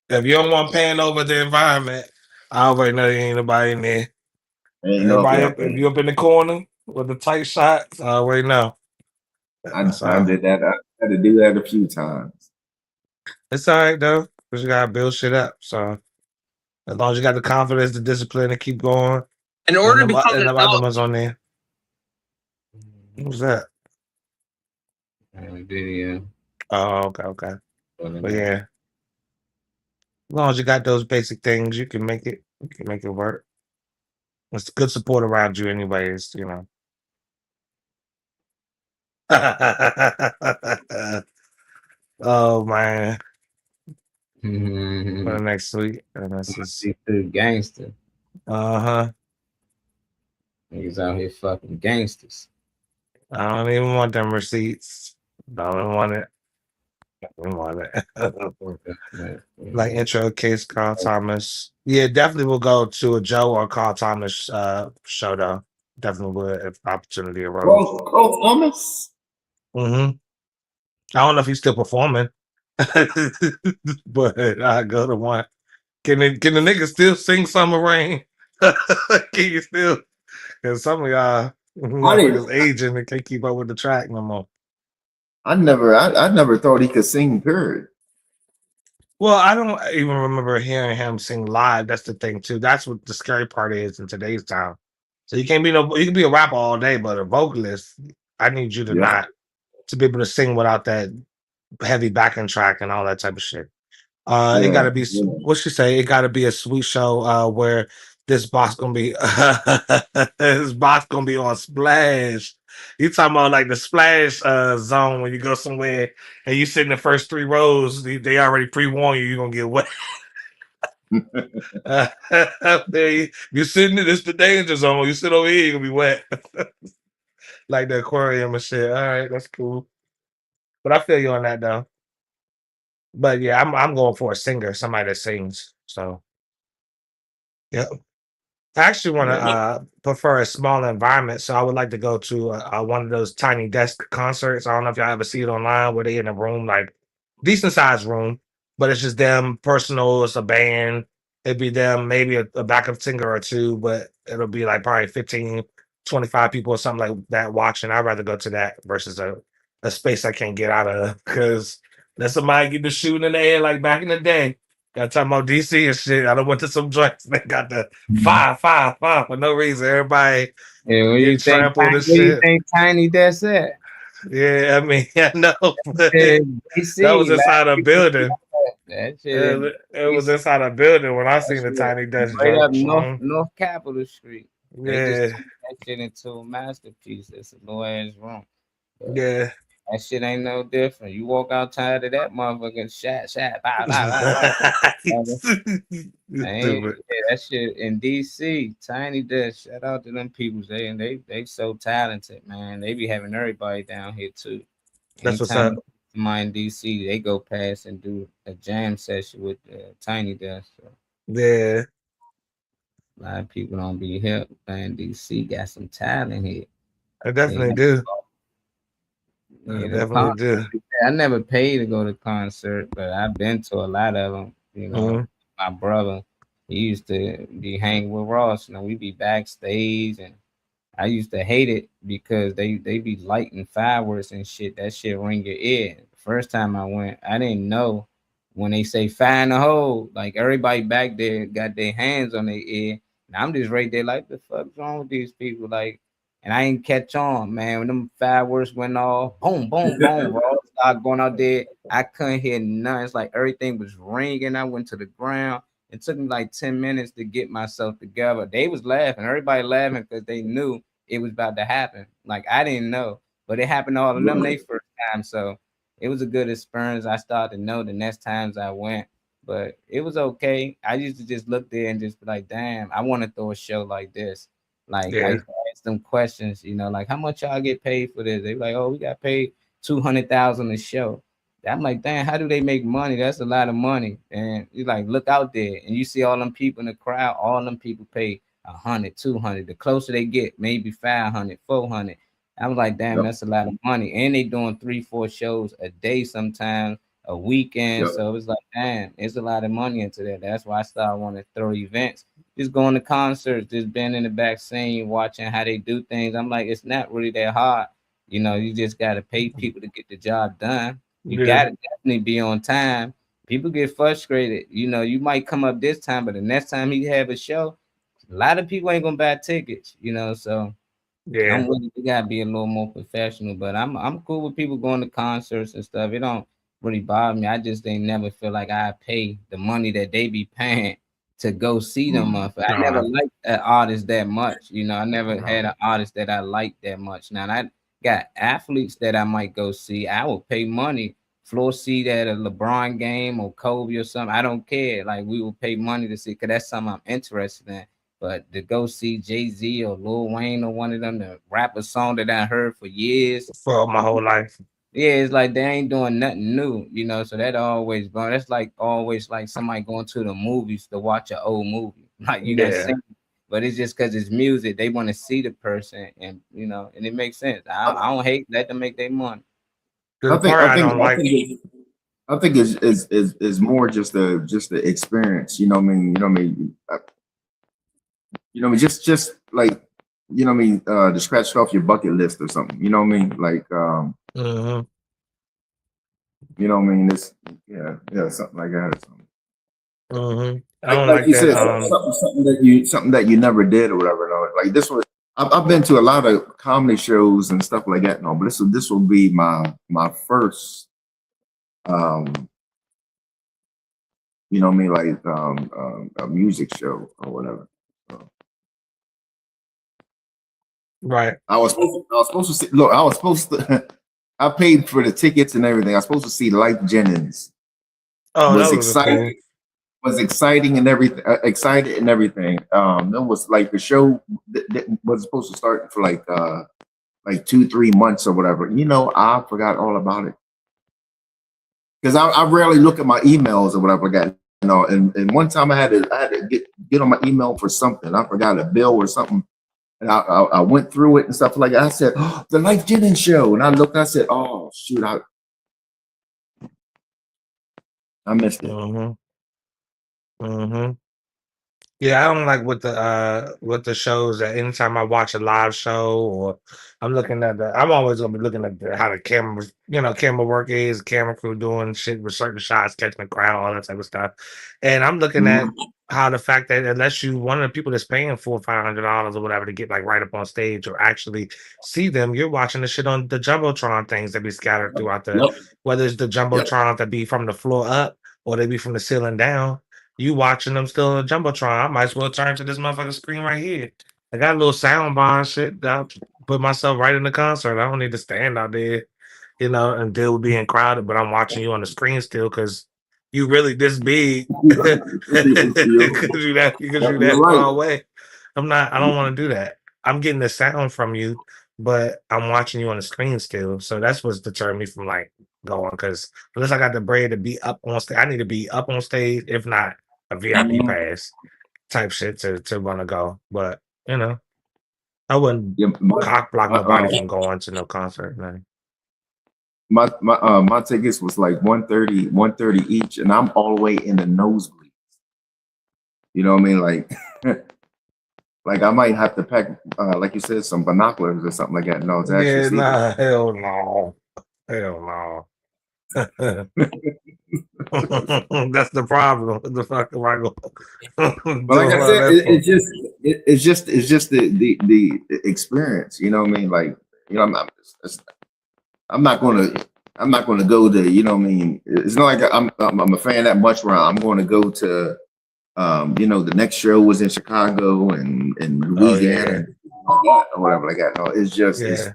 If you don't want paying over the environment, I already know there ain't nobody in there. Ain't nobody if you up in the corner with the tight shots, I already know. I did that. I had to do that a few times. It's all right though, because you gotta build shit up. So as long as you got the confidence, the discipline to keep going. In order to become and an the other ones on there. Who's that? Video. Oh, okay. But yeah. As long as you got those basic things, you can make it. You can make it work. It's good support around you, anyways. You know. Oh man. For the next week, and that's just gangster. Niggas out here fucking gangsters. I don't even want them receipts. Don't even want it. Don't want it. Like intro case Carl Thomas. Yeah, definitely will go to a Joe or Carl Thomas show though. Definitely would if opportunity arose. Carl Thomas. I don't know if he's still performing, but I go to one. Can the nigga still sing Summer Rain? Can you still? Because some of y'all is aging and can't keep up with the track no more. I never thought he could sing. Period. Well, I don't even remember hearing him sing live. That's the thing too. That's what the scary part is in today's time. So you can't be you can be a rapper all day, but a vocalist, I need you to not to be able to sing without that heavy backing track and all that type of shit. It gotta be what she say, it gotta be a sweet show where this box gonna be on Splash. You talking about like the Splash zone when you go somewhere and you sit in the first 3 rows, they already pre-warn you're gonna get wet. You sitting in this the danger zone. You sit over here, you're gonna be wet. Like the aquarium and shit. All right, that's cool. But I feel you on that though. But yeah, I'm going for a singer, somebody that sings. So yeah. I actually want to Yeah. prefer a smaller environment, so I would like to go to one of those tiny desk concerts. I don't know if y'all ever see it online where they in a room like decent sized room, but it's just them personal. It's a band. It'd be them, maybe a backup singer or two, but it'll be like probably 15, 25 people or something like that watching. I'd rather go to that versus a space I can't get out of because let somebody get the shooting in the air like back in the day. Got talking about DC and shit. I done went to some joints. They got the five for no reason. Everybody Yeah, getting trampled and where you shit. think Tiny Desk at? Yeah, I mean, I know, but Yeah, that was DC, like inside a people see building. that shit in It was DC. inside a building when I That seen the shit Tiny Desk right joint. up North Capitol Street. They just Yeah, turned that shit into a masterpiece. It's a low ass room. But yeah. that shit ain't no different. You walk outside of that motherfucker, bye, bye, bye, bye. Ain't Stupid. yeah, that shit in DC, Tiny Desk. Shout out to them people. They so talented, man. They be having everybody down here too. That's what's Anytime up. mine DC, they go past and do a jam session with Tiny Desk. So Yeah, a lot of people don't be hip, man. DC got some talent here. I They definitely got, do. I yeah, them definitely concerts. do. I never paid to go to concert, but I've been to a lot of them. You know, Mhm. my brother, he used to be hanging with Ross. You know, we be backstage, and I used to hate it because they be lighting fireworks and shit. That shit ring your ear. The first time I went, I didn't know when they say fire in the hole, like everybody back there got their hands on their ear. And I'm just right there like, the fuck's wrong with these people? Like, and I ain't catch on, man. When them fireworks went off, boom, boom, boom, bro. Started going out there. I couldn't hear nothing. It's like everything was ringing. I went to the ground. It took me like 10 minutes to get myself together. They was laughing. Everybody laughing because they knew it was about to happen. Like I didn't know, but it happened to all of them they first time. So it was a good experience. I started to know the next times I went, but it was okay. I used to just look there and just be like, damn, I want to throw a show like this. Like I Yeah. used to ask them questions, you know, like how much y'all get paid for this? They be like, oh, we got paid 200,000 a show. I'm like, damn, how do they make money? That's a lot of money. And you like look out there and you see all them people in the crowd, all them people pay 100, 200. The closer they get, maybe 500, 400. I was like, damn, Yep. that's a lot of money. And they doing 3-4 shows a day sometimes, a weekend. Yep. So it was like, damn, it's a lot of money into that. That's why I started wanting to throw events. Just going to concerts, just being in the back scene, watching how they do things. I'm like, it's not really that hard. You know, you just got to pay people to get the job done. You Yeah. got to definitely be on time. People get frustrated. You know, you might come up this time, but the next time he have a show, a lot of people ain't gonna buy tickets, you know. So Yeah. I'm willing, you gotta be a little more professional. But I'm cool with people going to concerts and stuff. It don't really bother me. I just ain't never feel like I pay the money that they be paying to go see them. I never liked an artist that much. You know, I never had an artist that I liked that much. Now I got athletes that I might go see. I will pay money, floor seat at a LeBron game or Kobe or something. I don't care. Like we will pay money to see because that's something I'm interested in. But to go see Jay-Z or Lil Wayne or one of them to rap a song that I heard for years, For my whole life. yeah, it's like they ain't doing nothing new, you know. So that always going. That's like always like somebody going to the movies to watch an old movie. Like you not Yeah. seen, but it's just because it's music. They want to see the person, and you know, and it makes sense. I don't hate. Let them make their money. The part I don't like. I think is more just the experience. You know what I mean? You know what I mean? You know what I mean? Just like, you know what I mean? To scratch it off your bucket list or something. You know what I mean? Like, Mhm. you know what I mean? This, yeah, something like that or something. Mhm. I don't Like like you that. said, something that you never did or whatever. No? Like this was, I've been to a lot of comedy shows and stuff like that. No, but this will be my first, you know what I mean? Like a music show or whatever. So. Right. I was supposed to see. Look, I was supposed to. I paid for the tickets and everything. I was supposed to see Lyfe Jennings. Oh, Was that was exciting. cool. Was exciting and everything. Excited and everything. It was like the show that was supposed to start for like 2-3 months or whatever. You know, I forgot all about it because I rarely look at my emails or whatever I got. You know, and one time I had to get on my email for something. I forgot a bill or something. And I went through it and stuff like that. I said, oh, the Life Jennings show. And I looked, I said, oh shoot, I missed it. Yeah, I don't like with the shows that anytime I watch a live show or I'm looking at I'm always gonna be looking at how the camera work is, camera crew doing shit with certain shots, catching the crowd, all that type of stuff. And I'm looking at how the fact that unless you one of the people that's paying $400 or $500 or whatever to get like right up on stage or actually see them, you're watching the shit on the jumbotron things that be scattered throughout whether it's the jumbotron that be from the floor up or they be from the ceiling down. You watching them still on a jumbotron. I might as well turn to this motherfucking screen right here. I got a little sound bar and shit. I'll put myself right in the concert. I don't need to stand out there, and deal with being crowded. But I'm watching you on the screen still because you really this big because you that far away. I don't want to do that. I'm getting the sound from you, but I'm watching you on the screen still. So that's what's deterring me from like going because unless I got the bread to be up on stage, I need to be up on stage. If not, a VIP pass type shit to want to go. But I wouldn't cock block nobody from going to no concert, man. My tickets was like 130 each, and I'm all the way in the nosebleeds. You know what I mean? Like like I might have to pack like you said, some binoculars or something like that. No, it's actually hell no. Hell no. That's the problem. The fuck am I going? But like I said, it's just the experience. You know what I mean? Like I'm not gonna go to. You know what I mean? It's not like I'm a fan that much where I'm going to go to. The next show was in Chicago and Louisiana or whatever like that. No, it's just it's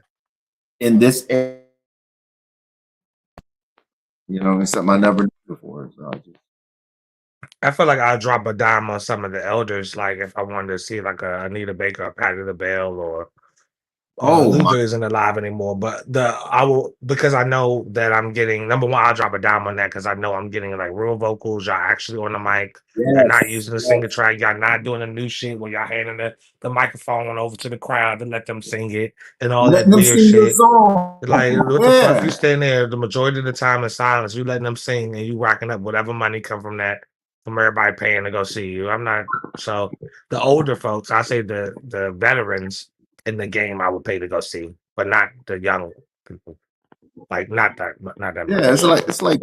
in this area. It's something I never knew before. So I feel like I'll drop a dime on some of the elders, like if I wanted to see like a Anita Baker, or Patti LaBelle, or Luther isn't alive anymore. But I will because I know that I'm getting number one. I'll drop a dime on that because I know I'm getting like real vocals. Y'all actually on the mic. Y'all not using the single track. Y'all not doing the new shit where y'all handing the microphone over to the crowd to let them sing it and all that weird shit. Like what the fuck? You stand there the majority of the time in silence. You letting them sing and you racking up whatever money come from that. From everybody paying to go see you. I'm not so the older folks, I say the veterans in the game I would pay to go see, but not the young people. Like not that yeah, much. it's like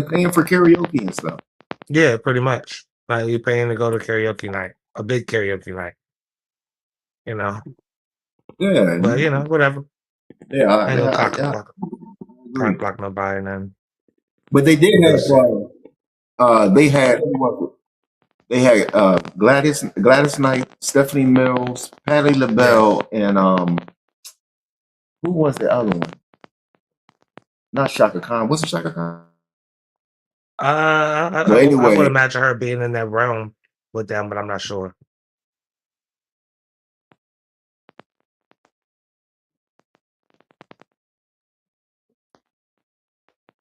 paying for karaoke and stuff. Yeah, pretty much. Like you're paying to go to karaoke night, a big karaoke night. Yeah. But whatever. Yeah, I ain't gonna cock block nobody then. But they did have they had Gladys Knight, Stephanie Mills, Patti LaBelle, and who was the other one? Not Shaka Khan. Was it Shaka Khan? I would imagine her being in that realm with them, but I'm not sure.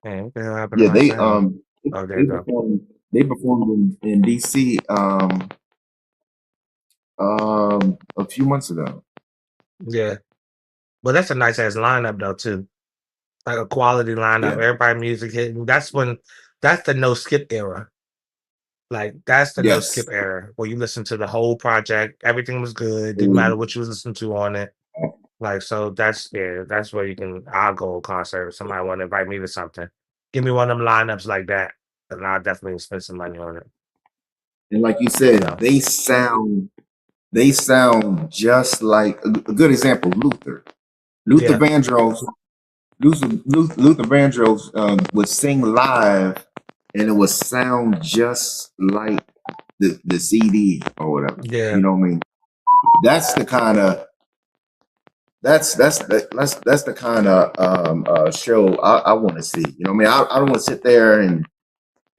Man, what the hell happened to my sound? There you go. They performed in DC a few months ago. Yeah. But that's a nice ass lineup though too. Like a quality lineup. Everybody music hitting. That's the no skip era. Like that's the no skip era where you listen to the whole project. Everything was good. Didn't matter what you was listening to on it. Like so that's where I'll go to a concert. If somebody want to invite me to something. Give me one of them lineups like that. And I'll definitely spend some money on it. And like you said, they sound just like a good example, Luther Vandross. Luther Vandross would sing live, and it would sound just like the CD or whatever. Yeah, you know what I mean. That's the kind of show I want to see. You know what I mean. I don't want to sit there and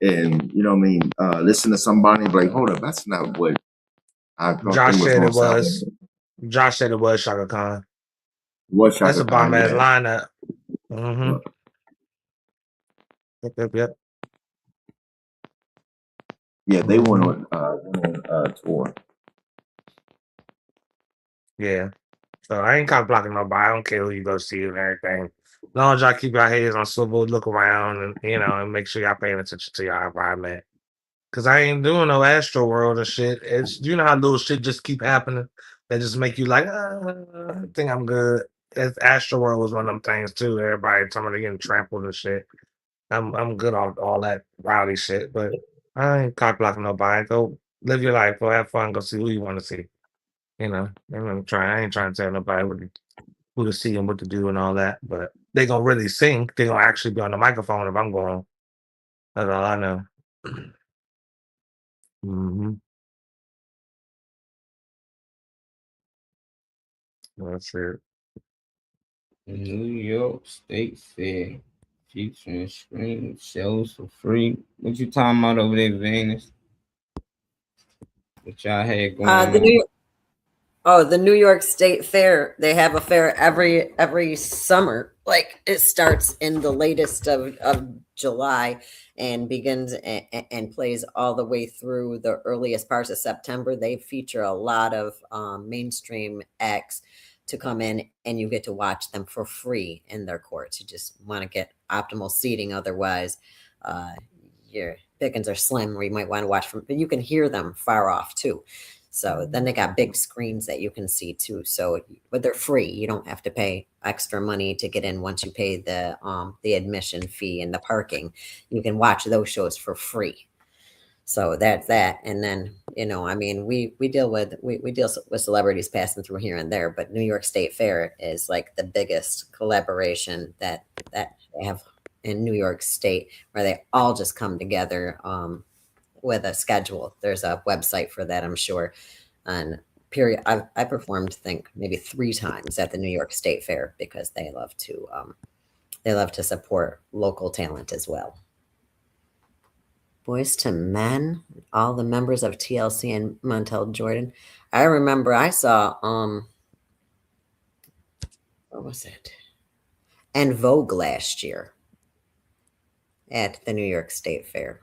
you know what I mean. Listen to somebody and be like, hold up, that's not what I thought. Josh said it was. Josh said it was Shaka Khan. What Shaka That's a bomb Khan, ass lineup. Yep. Yeah, they went on tour. Yeah. So I ain't cop blocking nobody. I don't care who you go see and everything. As long as y'all keep your heads on swivel, look around, and and make sure y'all paying attention to your environment. Cause I ain't doing no Astro World and shit. It's how little shit just keep happening that just make you like, I think I'm good. Astro World was one of them things too. Everybody talking about they getting trampled and shit. I'm good on all that rowdy shit, but I ain't cock blocking nobody. Go live your life, go have fun, go see who you want to see. I ain't trying to tell nobody who to see and what to do and all that, but they gonna really sing. They gonna actually be on the microphone if I'm going. That's all I know. hmm That's it. New York State Fair featuring screen shows for free. What you talking about over there, Venus? What y'all had going on? The New York State Fair. They have a fair every summer. Like it starts in the latest of July and begins and plays all the way through the earliest parts of September. They feature a lot of mainstream acts to come in, and you get to watch them for free in their courts. You just want to get optimal seating. Otherwise, your pickings are slim, or you might want to watch from, but you can hear them far off too. So then they got big screens that you can see too. So, but they're free. You don't have to pay extra money to get in once you pay the admission fee and the parking. You can watch those shows for free. So that's that. And then, we deal with celebrities passing through here and there, but New York State Fair is like the biggest collaboration that they have in New York State, where they all just come together with a schedule. There's a website for that, I'm sure. And I performed, maybe 3 times at the New York State Fair because they love to support local talent as well. Boys to Men, all the members of TLC and Montel Jordan. I remember I saw what was it? En Vogue last year at the New York State Fair.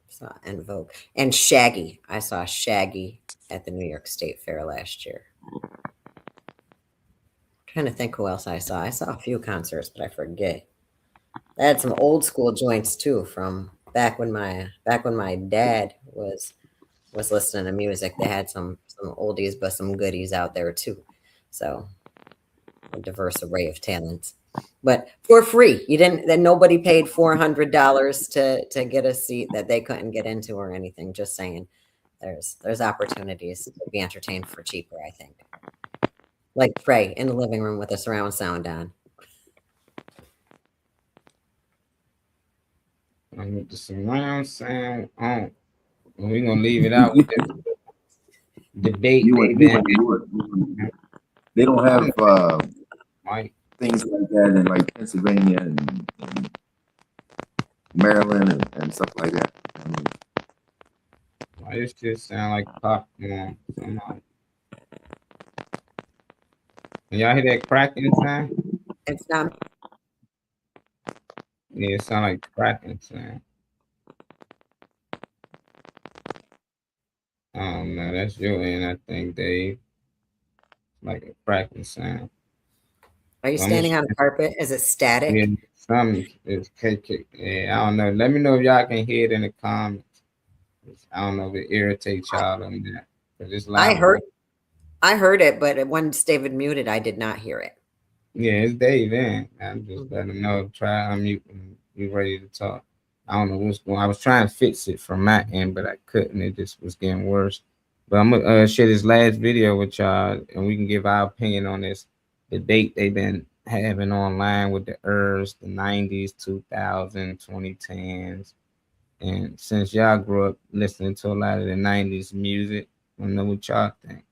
Saw En Vogue and Shaggy. I saw Shaggy at the New York State Fair last year. Trying to think who else I saw. I saw a few concerts, but I forget. I had some old school joints too from back when my dad was listening to music. They had some oldies but some goodies out there too. So a diverse array of talents. But for free. Nobody paid $400 to get a seat that they couldn't get into or anything. Just saying. There's opportunities to be entertained for cheaper, I think. Like Trey in the living room with a surround sound on. With the surround sound on. We're gonna leave it out with this debate. They don't have things like that in like Pennsylvania and Maryland and stuff like that. Why this just sound like popcorn somehow? Y'all hear that cracking sound? It's not. Yeah, it sound like cracking sound. I don't know. That's your end, I think, Dave. Like a cracking sound. Are you standing on the carpet? Is it static? Yeah, some is KK. Yeah, I don't know. Let me know if y'all can hear it in the comments. I don't know if it irritates y'all on that. It's loud. I heard it, but once David muted, I did not hear it. Yeah, it's Dave in. I'm just letting him know. Try unmute when you're ready to talk. I don't know what's going on. I was trying to fix it from my end, but I couldn't. It just was getting worse. But I'm gonna share this last video with y'all, and we can give our opinion on this debate they've been having online with the herbs, the 90s, 2000s, 2010s. And since y'all grew up listening to a lot of the 90s music, I don't know what y'all think.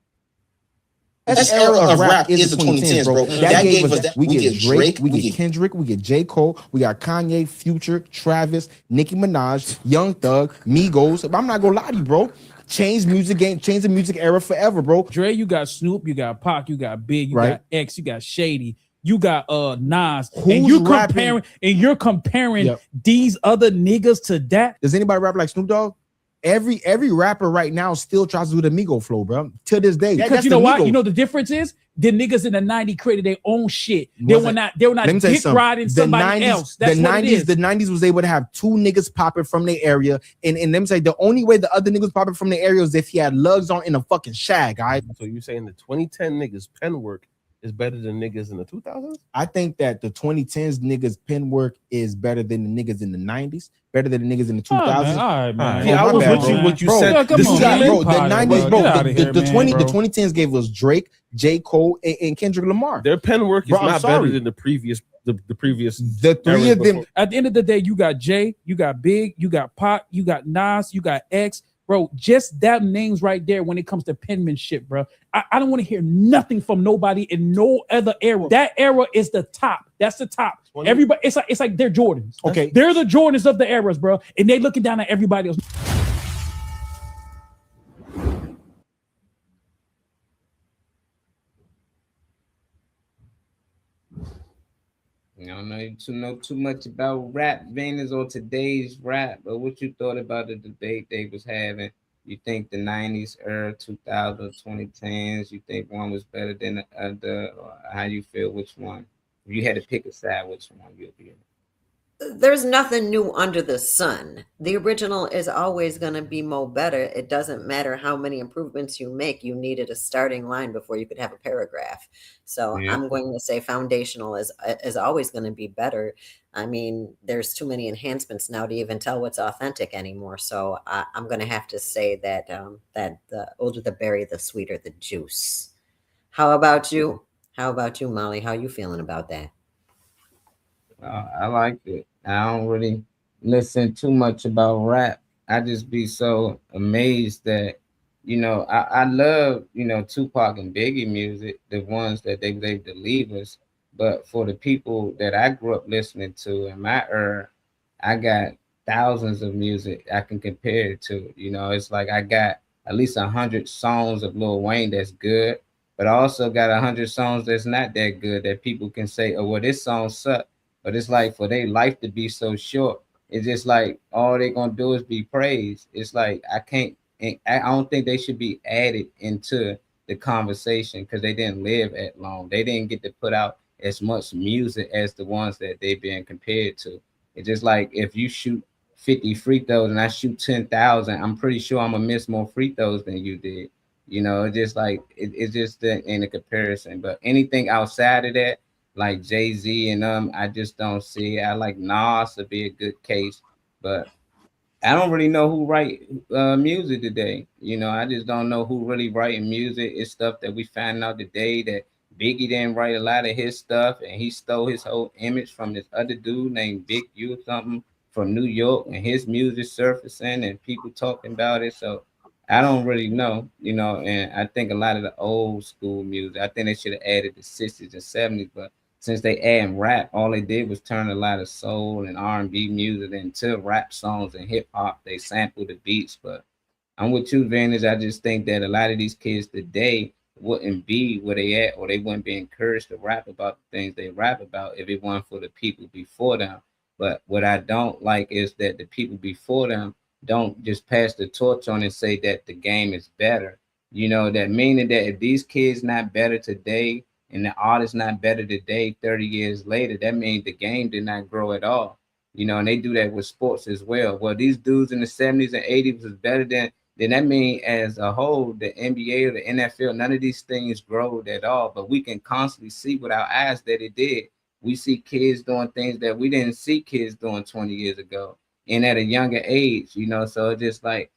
That era of rap is the 2010s, bro. That gave us that. We get Drake, we get Kendrick, we get J. Cole, we got Kanye, Future, Travis, Nicki Minaj, Young Thug, Migos. I'm not gonna lie to you, bro. Change the music era forever, bro. Dre, you got Snoop, you got Pac, you got Big, you got X, you got Shady, you got Nas, Who's and you're rapping? comparing Yep. these other niggas to that. Does anybody rap like Snoop Dogg? Every rapper right now still tries to do the Migo flow, bro. To this day, Because that's you know the why? Migo. You know the difference is the niggas in the 90s created their own shit. They Wasn't- were not Let me tell you dick something. riding somebody else. That's the what 90s, it is. the 90s was able to have two niggas popping from their area, and them say the only way the other niggas popping from their area is if he had lugs on in a fucking shag. All right. So you saying the 2010 niggas pen work is better than niggas in the 2000s? I think that the 2010s niggas pen work is better than the niggas in the 90s, better than the niggas in the 2000s. All right, man. Yeah, I was bad, with you. bro. What you Bro, said. Yeah, come This on, is man. not bro, the Get 90s, outta bro, here, the man, 20 bro. the 2010s gave us Drake, J. Cole, and Kendrick Lamar. Their pen work is Bro, I'm not sorry. better than the previous. The previous. The three eras of them. before. At the end of the day, you got Jay, you got Big, you got Pac, you got Nas, you got X. Bro, just that names right there when it comes to penmanship, bro. I don't want to hear nothing from nobody in no other era. That era is the top. That's the top. 20? Everybody, it's like they're Jordans. Okay. They're the Jordans of the eras, bro. And they looking down at everybody else. I don't know too much about rap Venus or today's rap, but what you thought about the debate they was having? You think the 90s era, 2000s, 2010s, you think one was better than the other? Or how you feel which one? If you had to pick a side, which one you'll be in? There's nothing new under the sun. The original is always going to be more better. It doesn't matter how many improvements you make. You needed a starting line before you could have a paragraph. So Yeah. I'm going to say foundational is always going to be better. I mean, there's too many enhancements now to even tell what's authentic anymore. So I'm going to have to say that that the older the berry, the sweeter the juice. How about you? How about you, Molly? How you feeling about that? I liked it. I don't really listen too much about rap. I just be so amazed that, I love, Tupac and Biggie music, the ones that they to leave us. But for the people that I grew up listening to in my era, I got thousands of music I can compare it to. It's like I got at least 100 songs of Lil Wayne that's good, but I also got 100 songs that's not that good that people can say, oh, well, this song sucked. But it's like for their life to be so short, it's just like all they're gonna do is be praised. It's like I don't think they should be added into the conversation because they didn't live that long. They didn't get to put out as much music as the ones that they've been compared to. It's just like if you shoot 50 free throws and I shoot 10,000, I'm pretty sure I'm gonna miss more free throws than you did. It's just like it's just in a comparison. But anything outside of that, like Jay-Z and I just don't see it. I like Nas to be a good case, but I don't really know who write music today. I just don't know who really writing music. It's stuff that we found out today that Biggie didn't write a lot of his stuff, and he stole his whole image from this other dude named Big U or something from New York, and his music surfacing and people talking about it. So I don't really know, and I think a lot of the old school music, I think they should have added the 60s and 70s, but since they adding rap, all they did was turn a lot of soul and R&B music into rap songs and hip hop. They sampled the beats, but I'm with you, Vantage. I just think that a lot of these kids today wouldn't be where they at, or they wouldn't be encouraged to rap about the things they rap about if it weren't for the people before them. But what I don't like is that the people before them don't just pass the torch on and say that the game is better. That meaning that if these kids not better today, and the artist not better today, 30 years later, that means the game did not grow at all. And they do that with sports as well. Well, these dudes in the 70s and 80s was better than that means as a whole, the NBA or the NFL, none of these things grow at all. But we can constantly see with our eyes that it did. We see kids doing things that we didn't see kids doing 20 years ago and at a younger age, so it's just like,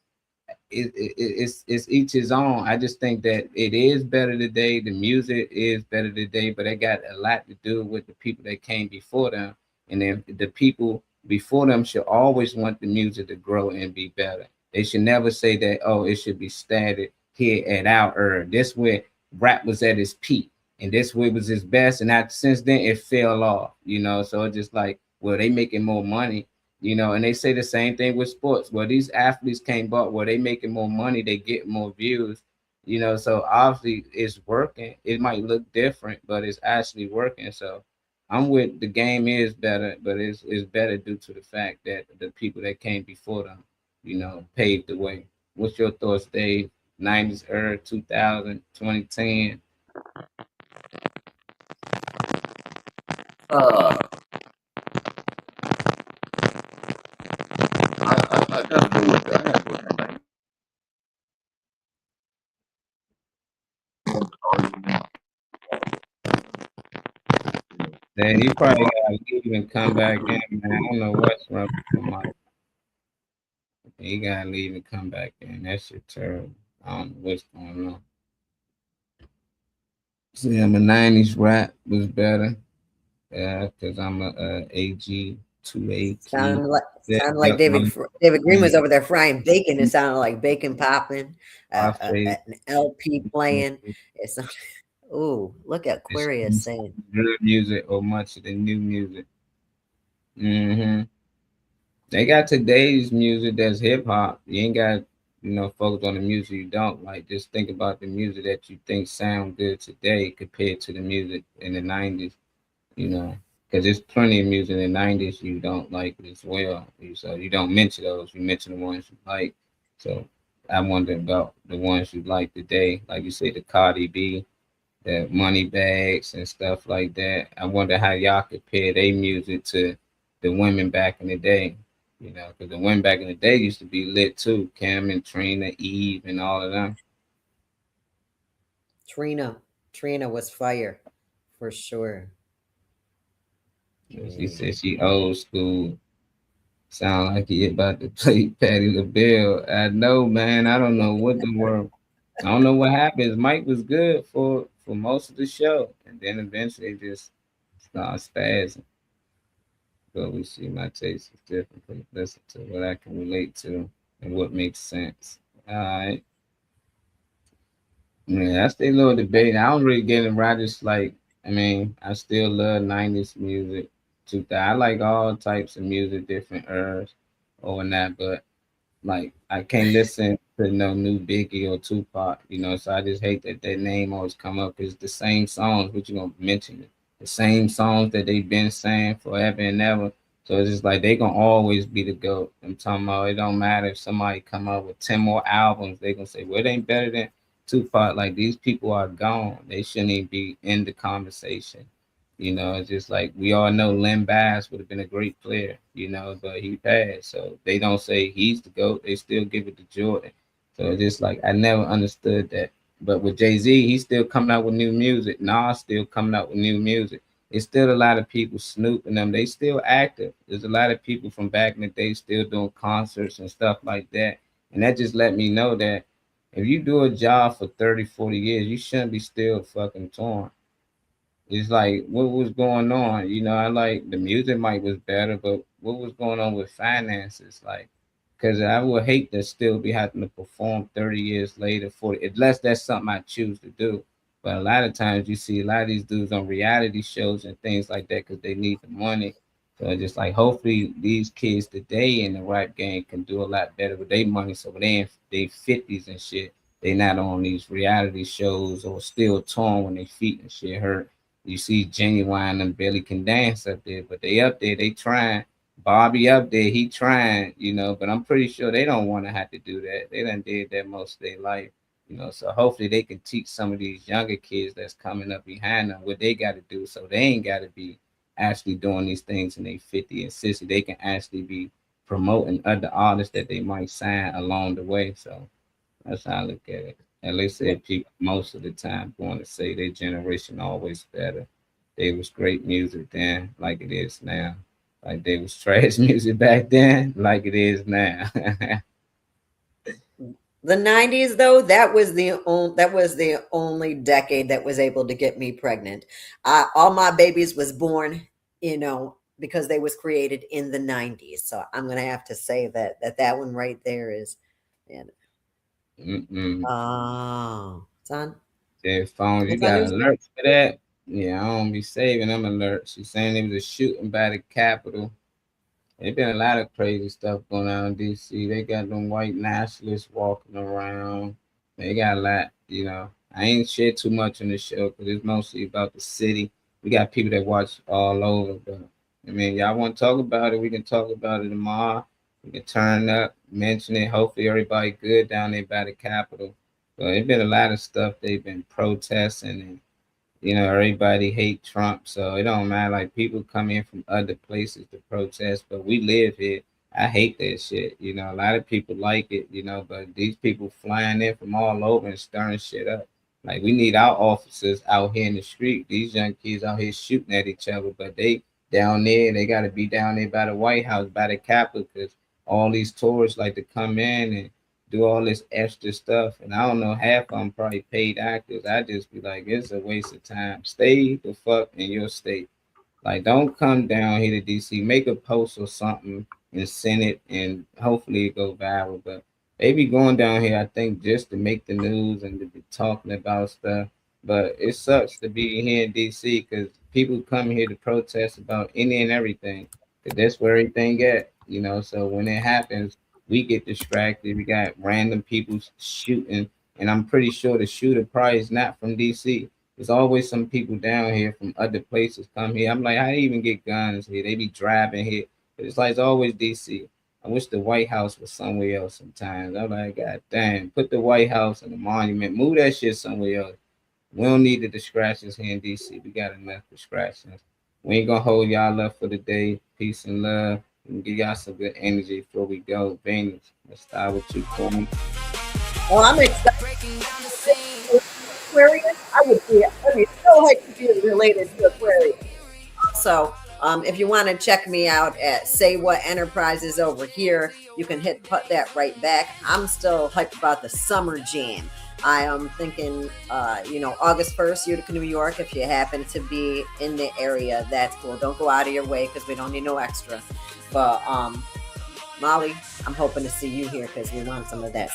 it's each his own. I just think that it is better today. The music is better today, but it got a lot to do with the people that came before them. And then the people before them should always want the music to grow and be better. They should never say that, oh, it should be static here at our era. This where rap was at its peak, and this where it was its best. And since then it fell off, so it's just like, well, they making more money. And they say the same thing with sports. Well, these athletes came up, well, they making more money, they get more views. You know, so obviously it's working. It might look different, but it's actually working. So I'm with the game is better, but it's better due to the fact that the people that came before them, you know, paved the way. What's your thoughts, Dave? 90s era, 2000, 2010. Uh, I gotta go with that. I gotta go with that. Then you probably gotta leave and come back in, man. I don't know what's wrong with my. You gotta leave and come back in. That shit terrible. I don't know what's going on. See, I'm a 90s rap was better. Yeah, because I'm a AG 2AP. Sound like David Green was over there frying bacon. It sounded like bacon popping, an LP playing. It's ooh, look at Aquarius saying Real music or much of the new music. They got today's music that's hip hop. You ain't got, you know, focus on the music you don't like. Just think about the music that you think sound good today compared to the music in the 90s, you know. Because there's plenty of music in the 90s you don't like as well. So you don't mention those. You mention the ones you like. So I wonder about the ones you like today. Like you say, the Cardi B, the Money Bags and stuff like that. I wonder how y'all compare their music to the women back in the day. You know, because the women back in the day used to be lit too. Cam and Trina, Eve, and all of them. Trina was fire for sure. She said she old school. Sound like he about to play Patti LaBelle. I know, man. I don't know what the world. I don't know what happens. Mike was good for most of the show, and then eventually just started spazzing. But we see my taste is different. But listen to what I can relate to and what makes sense. All right. Yeah, that's the little debate. I don't really get it right. Just like, I mean, I still love 90s music. 2000. I like all types of music, different eras or that, but like I can't listen to no new Biggie or Tupac, you know. So I just hate that name always come up. It's the same songs, but you gonna mention it. The same songs that they've been saying forever and ever. So it's just like they gonna always be the GOAT. I'm talking about it don't matter if somebody come up with 10 more albums, they gonna say, well, it ain't better than Tupac. Like these people are gone. They shouldn't even be in the conversation. You know, it's just like we all know Len Bass would have been a great player, you know, but he passed. So they don't say he's the GOAT, they still give it to Jordan. So it's just like I never understood that. But with Jay-Z, he's still coming out with new music. Nas still coming out with new music. It's still a lot of people snooping them. They still active. There's a lot of people from back in the day still doing concerts and stuff like that. And that just let me know that if you do a job for 30, 40 years, you shouldn't be still fucking touring. It's like what was going on, you know. I like the music might was better, but what was going on with finances? Like, because I would hate to still be having to perform 30 years later for unless that's something I choose to do. But a lot of times you see a lot of these dudes on reality shows and things like that because they need the money. So it's just like hopefully these kids today in the rap game can do a lot better with their money. So when they in their 50s and shit, they not on these reality shows or still torn when their feet and shit hurt. You see Genuine and Billy can dance up there, but they up there, they trying. Bobby up there, he trying, you know, but I'm pretty sure they don't want to have to do that. They done did that most of their life, you know. So hopefully they can teach some of these younger kids that's coming up behind them what they got to do so they ain't got to be actually doing these things in their 50 and 60. They can actually be promoting other artists that they might sign along the way. So that's how I look at it. At least said people most of the time want to say their generation always better. They was great music then, like it is now. Like they was trash music back then, like it is now. The 90s though, that was the only decade that was able to get me pregnant. All my babies was born, you know, because they was created in the 90s. So I'm gonna have to say that one right there is, yeah. Oh, son. Their phone, you got alerts for that? Yeah, I don't be saving them alerts. She's saying there was a shooting by the Capitol. There's been a lot of crazy stuff going on in DC. They got them white nationalists walking around. They got a lot, you know. I ain't share too much on the show because it's mostly about the city. We got people that watch all over, but I mean, y'all want to talk about it? We can talk about it tomorrow. We can turn up, mention it. Hopefully, everybody good down there by the Capitol. But it's been a lot of stuff they've been protesting, and you know, everybody hate Trump, so it don't matter. Like people come in from other places to protest, but we live here. I hate that shit. You know, a lot of people like it, you know, but these people flying in from all over and stirring shit up. Like we need our officers out here in the street. These young kids out here shooting at each other, but they down there, they got to be down there by the White House, by the Capitol, because all these tourists like to come in and do all this extra stuff. And I don't know, half of them probably paid actors. I just be like, it's a waste of time. Stay the fuck in your state. Like, don't come down here to DC. Make a post or something and send it, and hopefully it go viral. But they be going down here, I think, just to make the news and to be talking about stuff. But it sucks to be here in DC because people come here to protest about any and everything. Because that's where everything at, you know. So when it happens, we get distracted. We got random people shooting, and I'm pretty sure the shooter probably is not from DC. There's always some people down here from other places come here. I'm like, how do you even get guns here? They be driving here. But it's like, it's always DC. I wish the White House was somewhere else sometimes. I'm like, God damn, put the White House and the monument, move that shit somewhere else. We don't need the distractions here in DC. We got enough distractions. We ain't gonna hold y'all up for the day. Peace and love. And give y'all some good energy before we go. Venus, let's start with you, Queen. Well, I'm excited. Aquarius, I would be so hyped to be related to Aquarius. So, if you want to check me out at Say What Enterprises over here, you can put that right back. I'm still hyped about the Summer Jam. I am thinking, August 1st, Utica, New York. If you happen to be in the area, that's cool. Don't go out of your way because we don't need no extra. But Molly, I'm hoping to see you here because we want some of that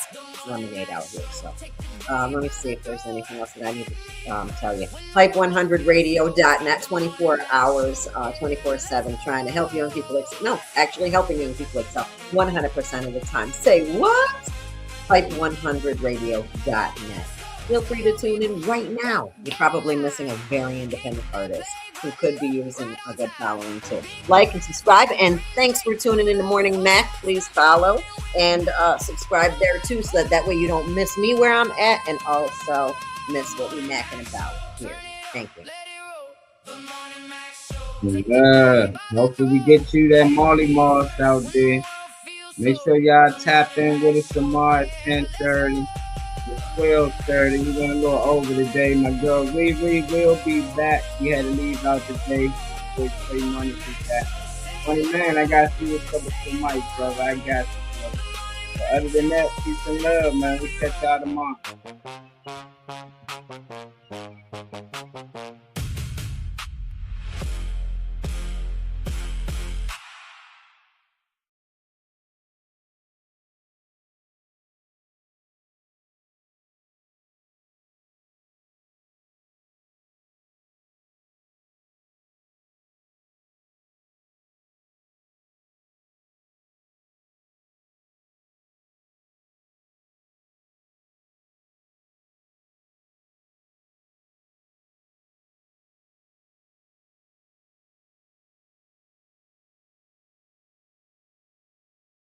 lemonade out here. So let me see if there's anything else that I need to tell you. Hype100radio.net, 24 hours, 24/7, trying to help young people. Actually helping young people excel 100% of the time. Say what? Hype100radio.net. Feel free to tune in right now. You're probably missing a very independent artist who could be using a good following too. Like and subscribe, and thanks for tuning in the Morning Mac. Please follow and subscribe there too, so that way you don't miss me where I'm at, and also miss what we're macking about here. Thank you. Hopefully we get you that Molly Mars out there. Make sure y'all tap in with us tomorrow at 10:30. 12:30. We're going a little over today. My girl Riri will be back. We had to leave out today. We'll play money for that. Funny man, I got to see what's up with the mic, brother. I got you, brother. But other than that, peace and love, man. We'll catch y'all tomorrow.